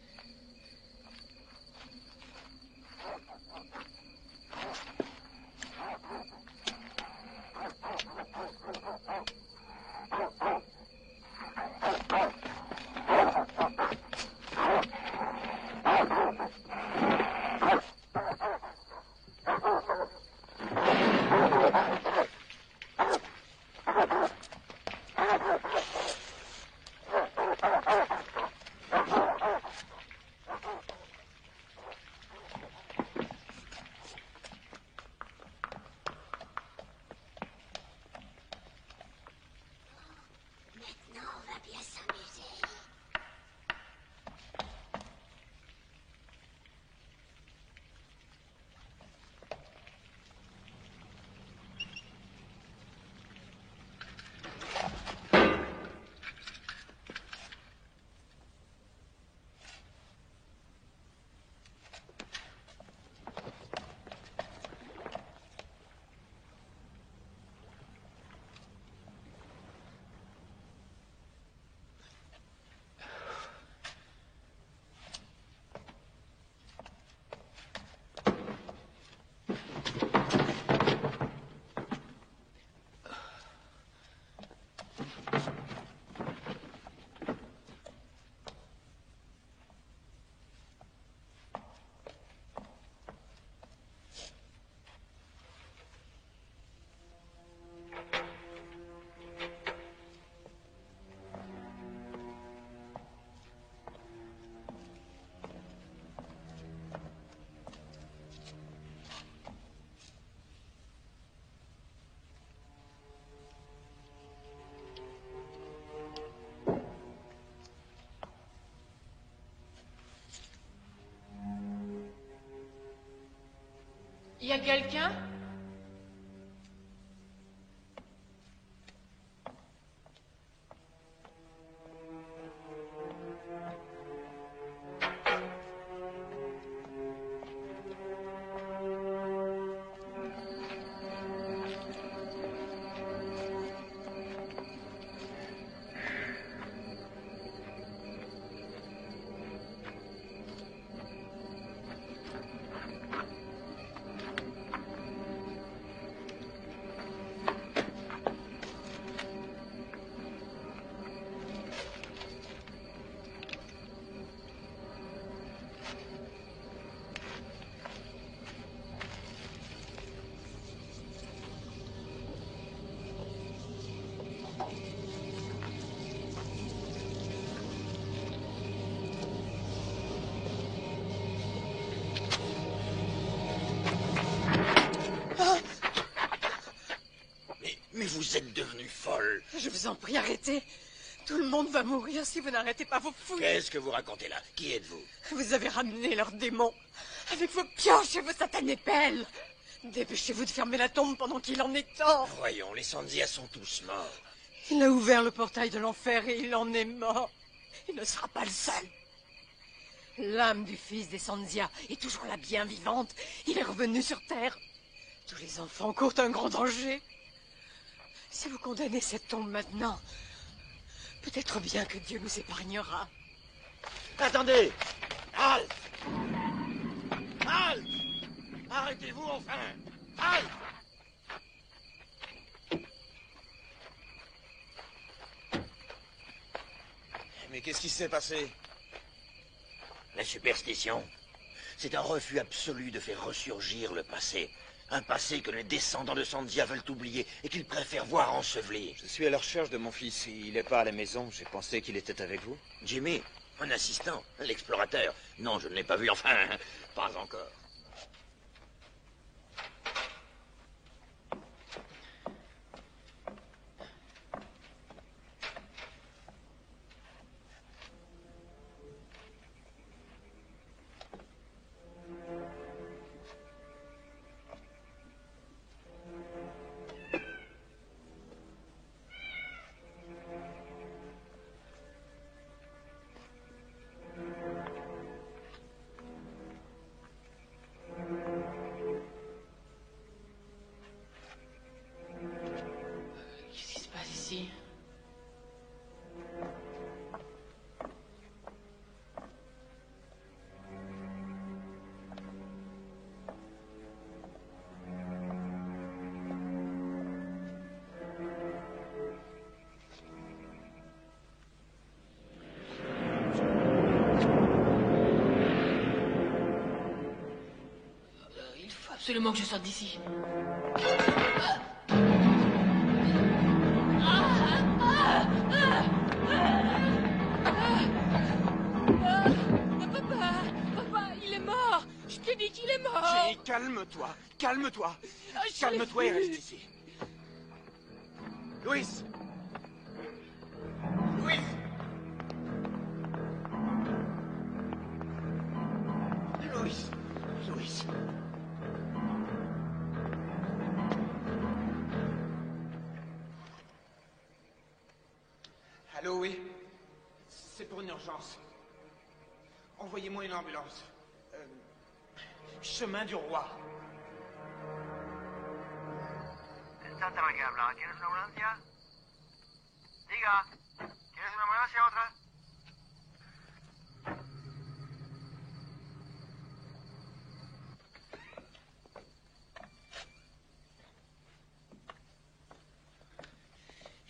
Y a quelqu'un? vous êtes devenue folle. Je vous en prie, arrêtez. Tout le monde va mourir si vous n'arrêtez pas vos fouilles. Qu'est-ce que vous racontez là? Qui êtes-vous? Vous avez ramené leurs démons avec vos pioches et vos satanées pelles. Dépêchez-vous de fermer la tombe pendant qu'il en est temps. Voyons, les Sanzia sont tous morts. Il a ouvert le portail de l'enfer et il en est mort. Il ne sera pas le seul. L'âme du fils des Sanzia est toujours la bien vivante. Il est revenu sur Terre. Tous les enfants courent un grand danger. Si vous condamnez cette tombe maintenant, peut-être bien que Dieu nous épargnera. Attendez! Halte! Halte! Arrêtez-vous enfin! Halte! Mais qu'est-ce qui s'est passé? La superstition. C'est un refus absolu de faire ressurgir le passé. Un passé que les descendants de Sanzia veulent oublier et qu'ils préfèrent voir enseveli. Je suis à la recherche de mon fils. Il n'est pas à la maison. J'ai pensé qu'il était avec vous. Jimmy, un assistant, l'explorateur. Non, je ne l'ai pas vu, enfin, pas encore. Absolument que je sorte d'ici. Papa, il est mort. Je t'ai dit qu'il est mort. Jenny, calme-toi, calme-toi. Calme-toi et reste ici. Louis. Louis. Louis. Louis. Allô, oui. C'est pour une urgence. Envoyez-moi une ambulance. Chemin du Roi. Santa que habla. ¿Tienes una ambulancia? Diga. ¿Tienes una ambulancia otra?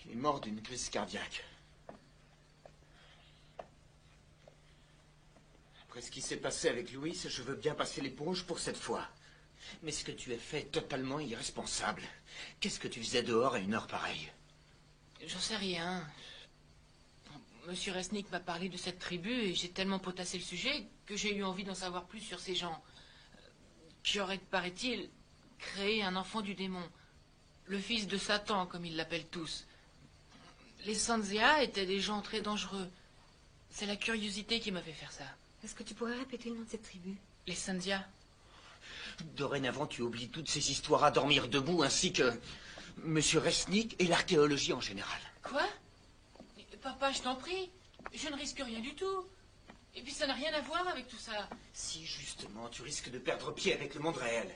Il est mort d'une crise cardiaque. Après ce qui s'est passé avec Louis, je veux bien passer l'éponge pour cette fois. Mais ce que tu as fait est totalement irresponsable. Qu'est-ce que tu faisais dehors à une heure pareille? J'en sais rien. Monsieur Resnick m'a parlé de cette tribu et j'ai tellement potassé le sujet que j'ai eu envie d'en savoir plus sur ces gens qui auraient, paraît-il, créé un enfant du démon. Le fils de Satan, comme ils l'appellent tous. Les Sanzia étaient des gens très dangereux. C'est la curiosité qui m'a fait faire ça. Est-ce que tu pourrais répéter le nom de cette tribu? Les Sanzia. Dorénavant, tu oublies toutes ces histoires à dormir debout, ainsi que Monsieur Resnick et l'archéologie en général. Quoi? Papa, je t'en prie. Je ne risque rien du tout. Et puis ça n'a rien à voir avec tout ça. Si, justement, tu risques de perdre pied avec le monde réel.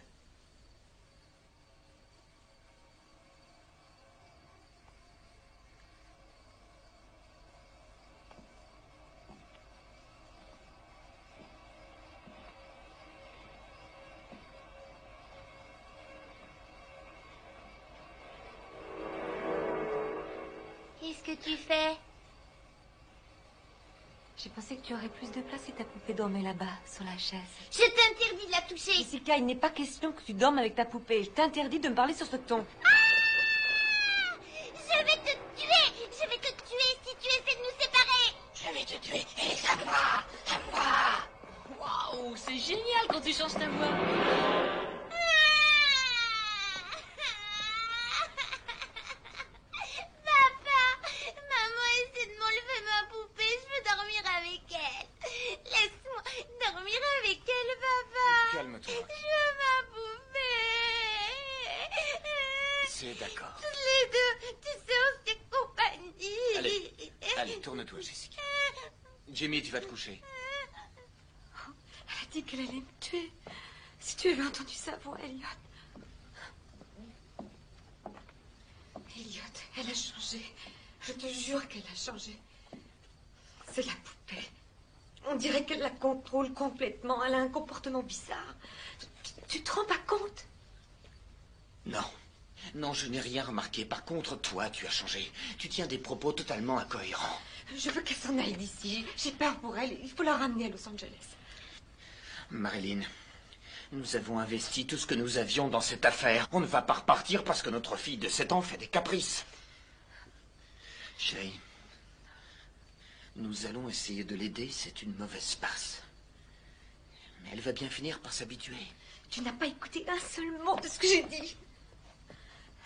Qu'est-ce que tu fais? J'ai pensé que tu aurais plus de place si ta poupée dormait là-bas, sur la chaise. Je t'interdis de la toucher. Jessica, il n'est pas question que tu dormes avec ta poupée. Je t'interdis de me parler sur ce ton. Ah! Je vais te tuer. Je vais te tuer si tu essaies de nous séparer. Je vais te tuer. Et ça va. Waouh, c'est génial quand tu changes ta voix. sais, d'accord. Toutes les deux, tu sais, on se fait compagnie. Allez, tourne-toi, Jessica. Jimmy, tu vas te coucher. Elle a dit qu'elle allait me tuer. Si tu avais entendu sa voix, Elliot. Elliot, elle a changé. Je te jure qu'elle a changé. C'est la poupée. On dirait qu'elle la contrôle complètement. Elle a un comportement bizarre. Tu te rends pas compte? Non. Non, je n'ai rien remarqué. Par contre, toi, tu as changé. Tu tiens des propos totalement incohérents. Je veux qu'elle s'en aille d'ici. J'ai peur pour elle. Il faut la ramener à Los Angeles. Marilyn, nous avons investi tout ce que nous avions dans cette affaire. On ne va pas repartir parce que notre fille de 7 ans fait des caprices. Chérie, nous allons essayer de l'aider. C'est une mauvaise passe. Mais elle va bien finir par s'habituer. Tu n'as pas écouté un seul mot de ce que j'ai dit.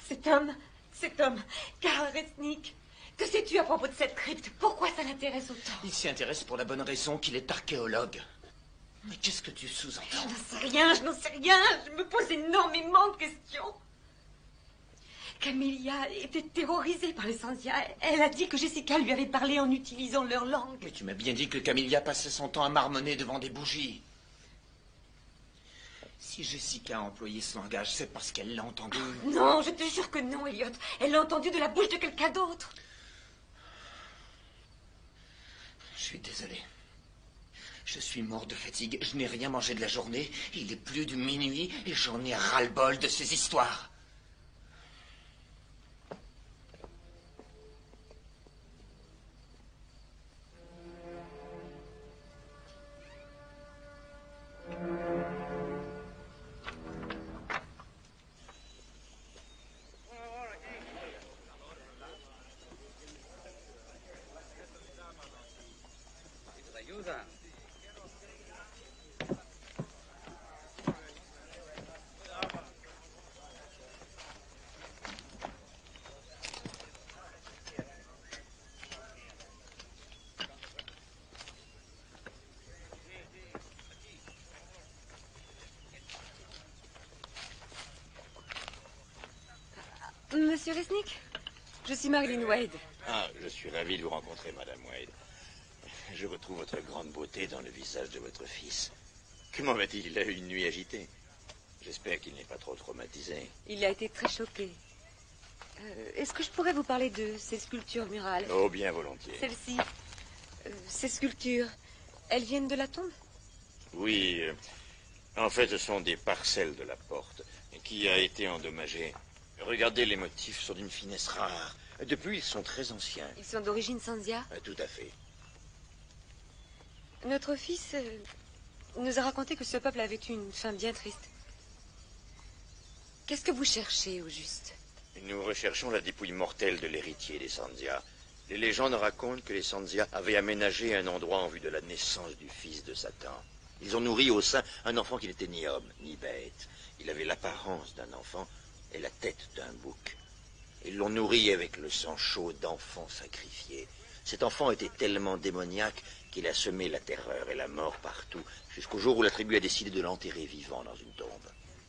Cet homme, Karl Resnick, que sais-tu à propos de cette crypte? Pourquoi ça l'intéresse autant? Il s'y intéresse pour la bonne raison qu'il est archéologue. Mais qu'est-ce que tu sous-entends? Je n'en sais rien. Je me pose énormément de questions. Camilla était terrorisée par les Sandia. Elle a dit que Jessica lui avait parlé en utilisant leur langue. Mais tu m'as bien dit que Camilla passait son temps à marmonner devant des bougies. Si Jessica a employé ce langage, c'est parce qu'elle l'a entendu. Non, je te jure que non, Elliot. Elle l'a entendu de la bouche de quelqu'un d'autre. Je suis désolé. Je suis mort de fatigue. Je n'ai rien mangé de la journée. Il est plus de minuit et j'en ai ras-le-bol de ces histoires. Monsieur Resnick, je suis Marilyn Wade. Ah, je suis ravi de vous rencontrer, Madame Wade. Je retrouve votre grande beauté dans le visage de votre fils. Comment va-t-il? Il a eu une nuit agitée. J'espère qu'il n'est pas trop traumatisé. Il a été très choqué. Est-ce que je pourrais vous parler de ces sculptures murales? Oh, bien volontiers. Celles-ci, ces sculptures, elles viennent de la tombe? Oui, en fait, ce sont des parcelles de la porte qui a été endommagée. Regardez, les motifs sont d'une finesse rare. Depuis, ils sont très anciens. Ils sont d'origine Sandia? Tout à fait. Notre fils nous a raconté que ce peuple avait eu une fin bien triste. Qu'est-ce que vous cherchez, au juste? Nous recherchons la dépouille mortelle de l'héritier des Sandia. Les légendes racontent que les Sandia avaient aménagé un endroit en vue de la naissance du fils de Satan. Ils ont nourri au sein un enfant qui n'était ni homme, ni bête. Il avait l'apparence d'un enfant et la tête d'un bouc. Ils l'ont nourri avec le sang chaud d'enfants sacrifiés. Cet enfant était tellement démoniaque qu'il a semé la terreur et la mort partout, jusqu'au jour où la tribu a décidé de l'enterrer vivant dans une tombe.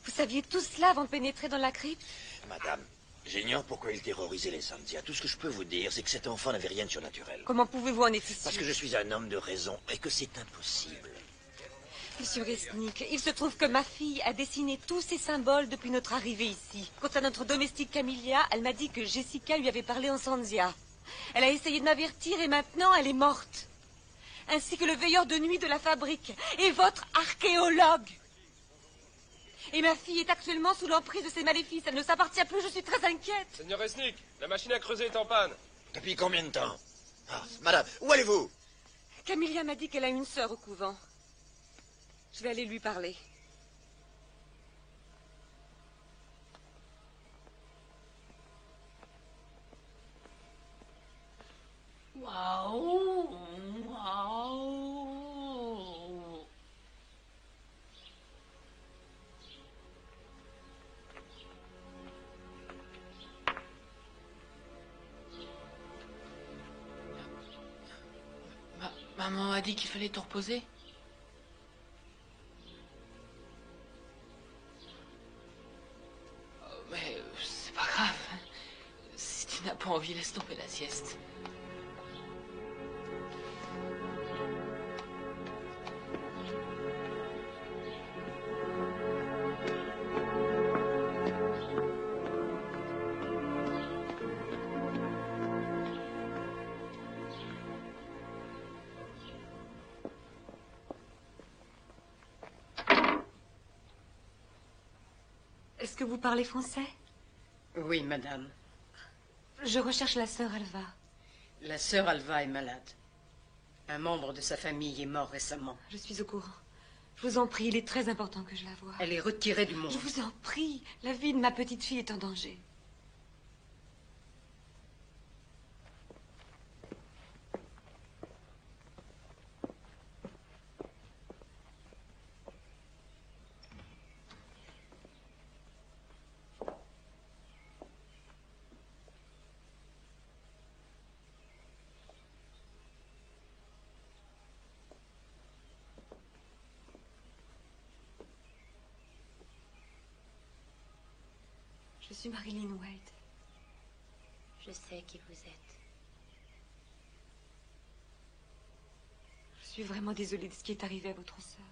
Vous saviez tout cela avant de pénétrer dans la crypte? Madame, j'ignore pourquoi il terrorisait les Sandia. Tout ce que je peux vous dire, c'est que cet enfant n'avait rien de surnaturel. Comment pouvez-vous en être sûr? Parce que je suis un homme de raison et que c'est impossible. Monsieur Resnick, il se trouve que ma fille a dessiné tous ces symboles depuis notre arrivée ici. Quant à notre domestique Camilla, elle m'a dit que Jessica lui avait parlé en Sandia. Elle a essayé de m'avertir et maintenant elle est morte. Ainsi que le veilleur de nuit de la fabrique et votre archéologue. Et ma fille est actuellement sous l'emprise de ces maléfices. Elle ne s'appartient plus, je suis très inquiète. Seigneur Resnick, la machine à creuser est en panne. Depuis combien de temps? Ah, madame, où allez-vous? Camilla m'a dit qu'elle a une sœur au couvent. Je vais aller lui parler. Waouh, waouh. Maman a dit qu'il fallait te reposer. Mais c'est pas grave. pas envie, laisse tomber la sieste. Est-ce que vous parlez français? Oui, madame. Je recherche la sœur Alva. La sœur Alva est malade. Un membre de sa famille est mort récemment. Je suis au courant. Je vous en prie, il est très important que je la voie. Elle est retirée du monde. Je vous en prie, la vie de ma petite fille est en danger. Je suis Marilyn Wade. Je sais qui vous êtes. Je suis vraiment désolée de ce qui est arrivé à votre sœur.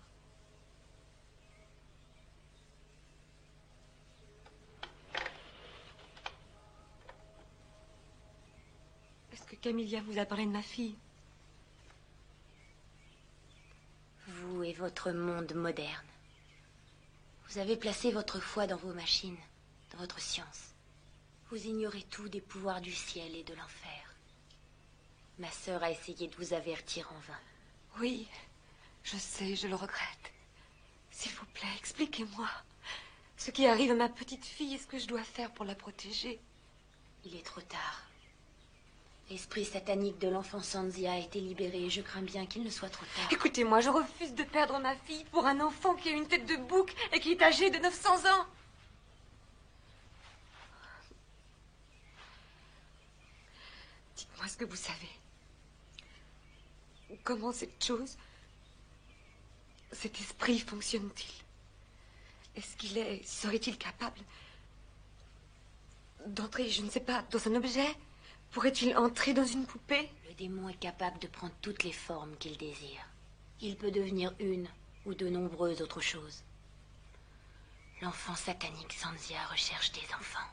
Est-ce que Camilla vous a parlé de ma fille? Vous et votre monde moderne. Vous avez placé votre foi dans vos machines, dans votre science. Vous ignorez tout des pouvoirs du ciel et de l'enfer. Ma sœur a essayé de vous avertir en vain. Oui, je sais, je le regrette. S'il vous plaît, expliquez-moi. Ce qui arrive à ma petite fille, est-ce que je dois faire pour la protéger? Il est trop tard. L'esprit satanique de l'enfant Sanzia a été libéré et je crains bien qu'il ne soit trop tard. Écoutez-moi, je refuse de perdre ma fille pour un enfant qui a une tête de bouc et qui est âgé de 900 ans. Dites-moi ce que vous savez. Comment cette chose, cet esprit fonctionne-t-il? Serait-il capable d'entrer, je ne sais pas, dans un objet? Pourrait-il entrer dans une poupée? Le démon est capable de prendre toutes les formes qu'il désire. Il peut devenir une ou de nombreuses autres choses. L'enfant satanique Sanzia recherche des enfants.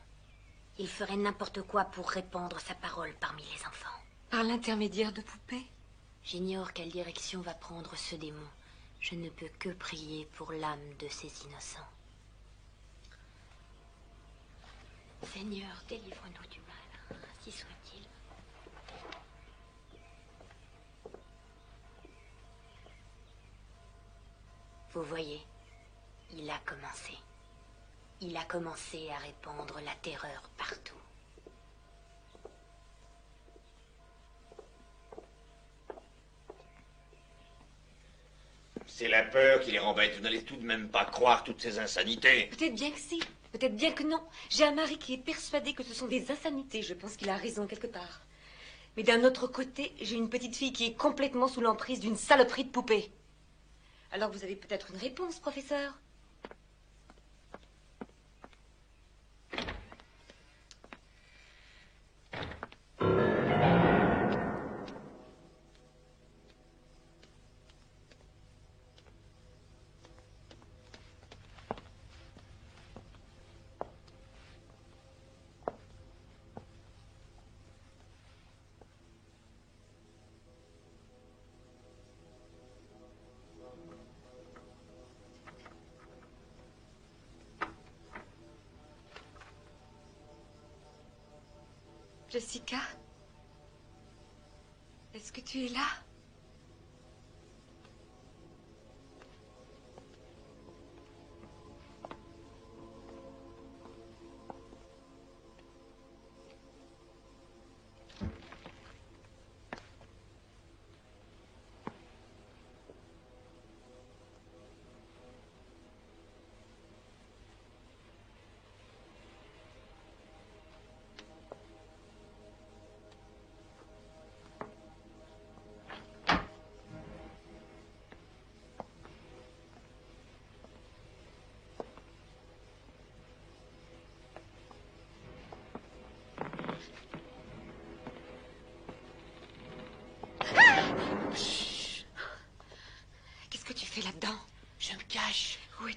Il ferait n'importe quoi pour répandre sa parole parmi les enfants. Par l'intermédiaire de poupées? J'ignore quelle direction va prendre ce démon. Je ne peux que prier pour l'âme de ces innocents. Seigneur, délivre-nous du mal, ainsi soit-il. Vous voyez, il a commencé. Il a commencé à répandre la terreur partout. C'est la peur qui les rend bêtes. Vous n'allez tout de même pas croire toutes ces insanités. Peut-être bien que si, peut-être bien que non. J'ai un mari qui est persuadé que ce sont des insanités. Je pense qu'il a raison quelque part. Mais d'un autre côté, j'ai une petite fille qui est complètement sous l'emprise d'une saloperie de poupée. Alors vous avez peut-être une réponse, professeur? Jessica? Est-ce que tu es là?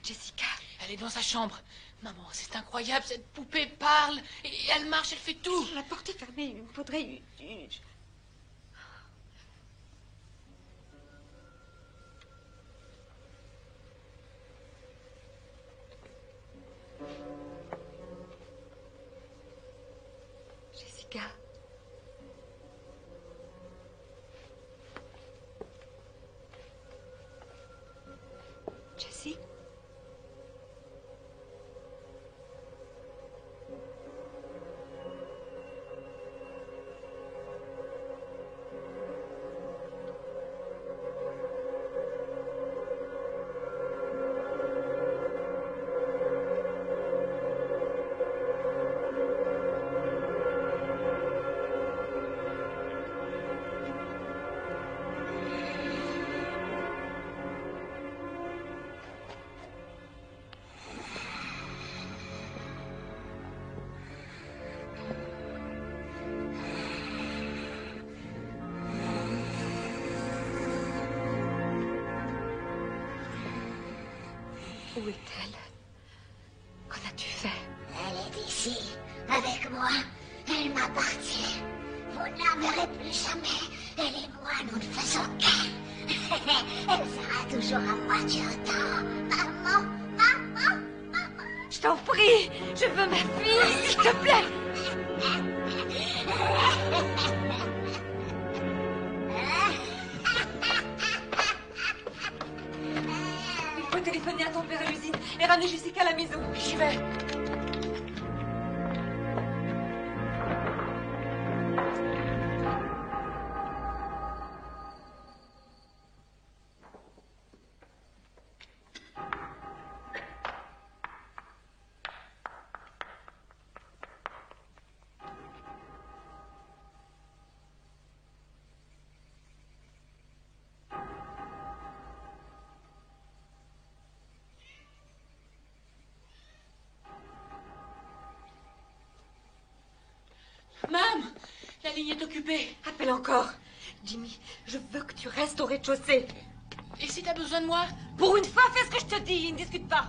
Jessica? Elle est dans sa chambre. Maman, c'est incroyable, cette poupée parle, et elle marche, elle fait tout. La porte est fermée, il me faudrait... Jessica. Jessie? Où est-elle? Qu'en as-tu fait? Elle est ici, avec moi. Elle m'appartient. Vous ne la verrez plus jamais. Elle et moi, nous ne faisons qu'un. Elle sera toujours à moitié autant. Maman, maman, maman. Je t'en prie, je veux ma fille, s'il te plaît. Il faut téléphoner à ton père à l'usine et ramener Jessica à la maison. J'y vais. Mam, la ligne est occupée. Appelle encore. Jimmy, je veux que tu restes au rez-de-chaussée. Et si t'as besoin de moi? Pour une fois, fais ce que je te dis, ne discute pas.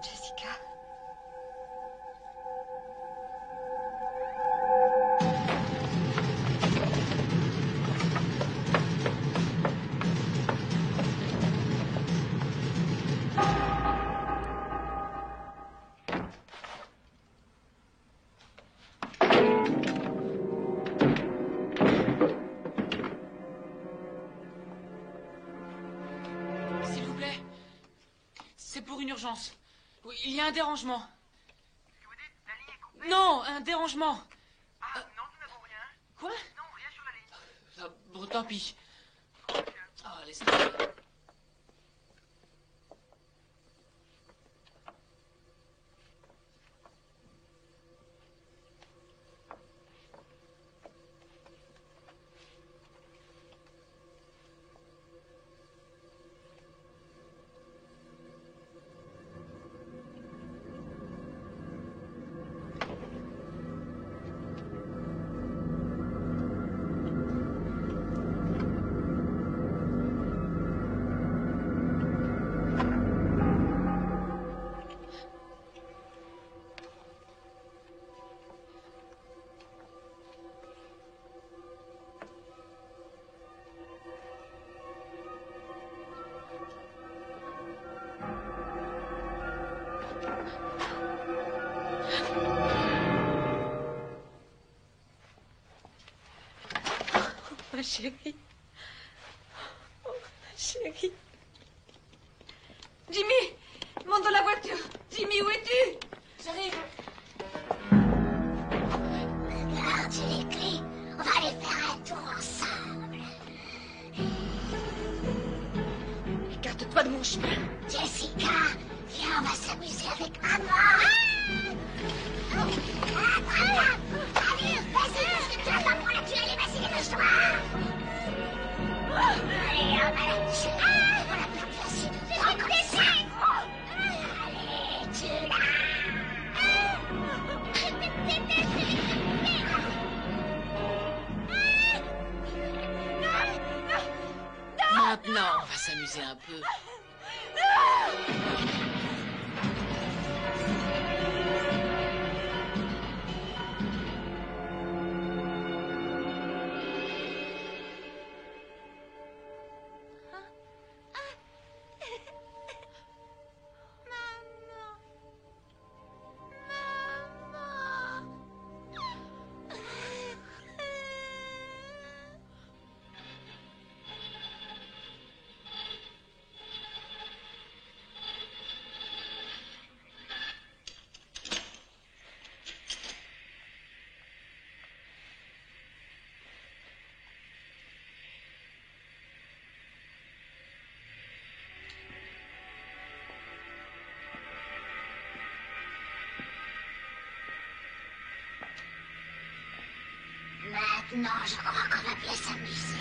Jessica. S'il vous plaît. C'est pour une urgence. Oui, il y a un dérangement. Qu'est-ce que vous dites? La ligne est coupée? Non, un dérangement. Ah, non, nous n'avons rien. Quoi? Non, rien sur la ligne. Bon, tant pis. Ah, laisse tomber. Ma chérie. Oh, ma chérie. Jimmy, monte dans la voiture. Jimmy, où es-tu? J'arrive. Regarde, j'ai les clés. On va aller faire un tour ensemble. Écarte-toi de mon chemin. Jessica, viens, on va s'amuser avec maman. Maintenant, on va s'amuser un peu. Maintenant, je crois qu'on va bien s'amuser.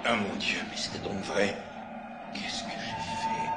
Ah mon Dieu, mais c'était donc vrai. Qu'est-ce que j'ai fait?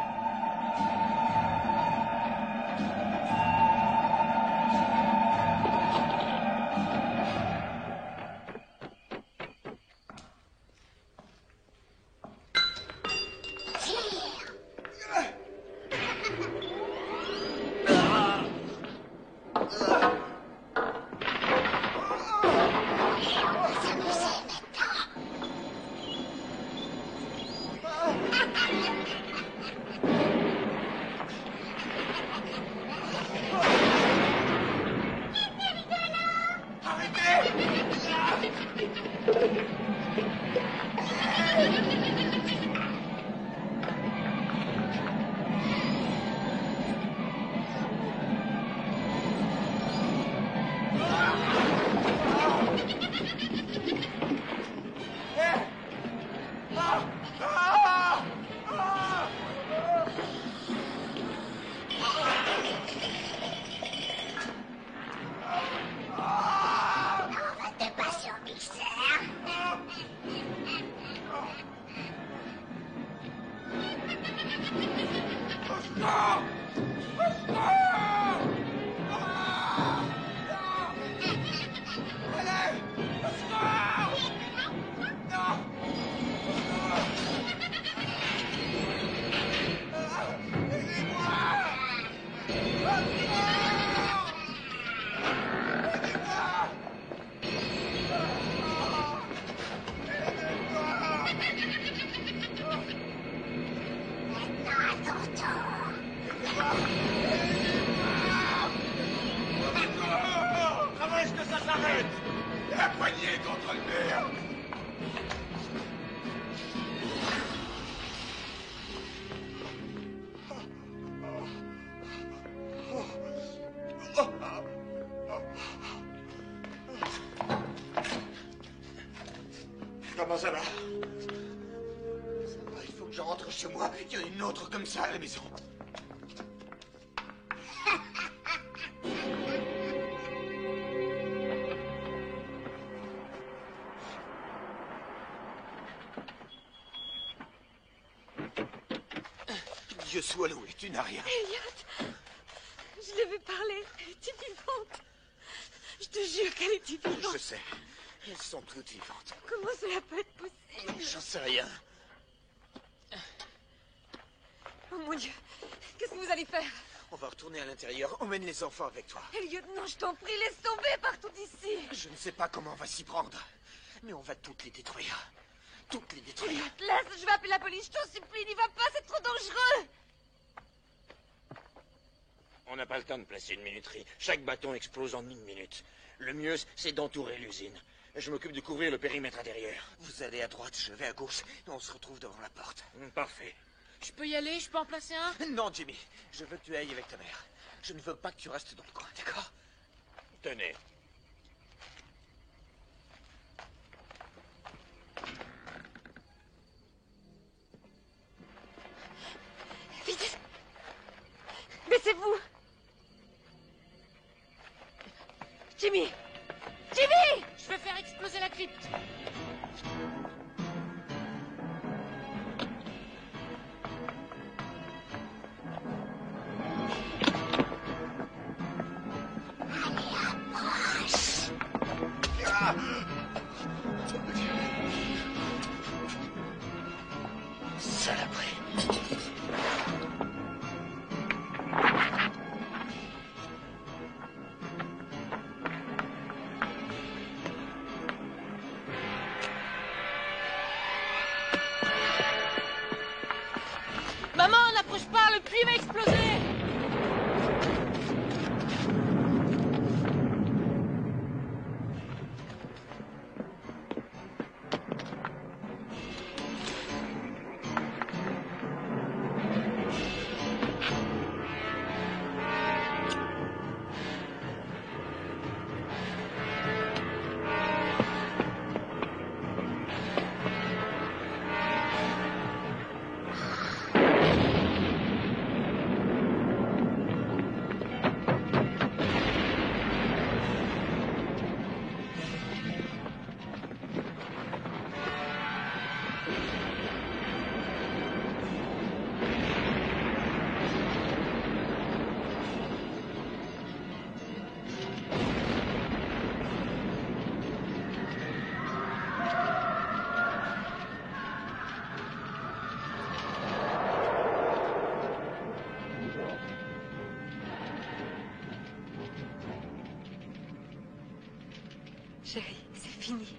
Comment est-ce que ça s'arrête? La poignée contre le mur. Comment ça va? Ça va, il faut que je rentre rentre chez moi. Il y en a une autre comme ça à la maison. Dieu soit loué, tu n'as rien. Elliot, je l'ai vu parler. Elle était vivante. Je te jure qu'elle était vivante. Je sais. Elles sont toutes vivantes. Comment cela peut être possible? J'en sais rien. Oh mon Dieu, qu'est-ce que vous allez faire? On va retourner à l'intérieur. Emmène les enfants avec toi. Elliot, non, je t'en prie, laisse tomber partout d'ici. Je ne sais pas comment on va s'y prendre. Mais on va toutes les détruire. Toutes les détruire. Elliot, laisse, je vais appeler la police, je t'en supplie, n'y va pas, c'est trop dangereux. On n'a pas le temps de placer une minuterie. Chaque bâton explose en 1 minute. Le mieux, c'est d'entourer l'usine. Je m'occupe de couvrir le périmètre intérieur. Vous allez à droite, je vais à gauche, et on se retrouve devant la porte. Parfait. Je peux y aller? Je peux en placer un? Non, Jimmy. Je veux que tu ailles avec ta mère. Je ne veux pas que tu restes dans le coin, d'accord? Tenez. Vite! Baissez-vous! Jimmy! Jimmy! Je vais faire exploser la crypte. Saloperie. Maman, n'approche pas, le puits va exploser. Chérie, c'est fini.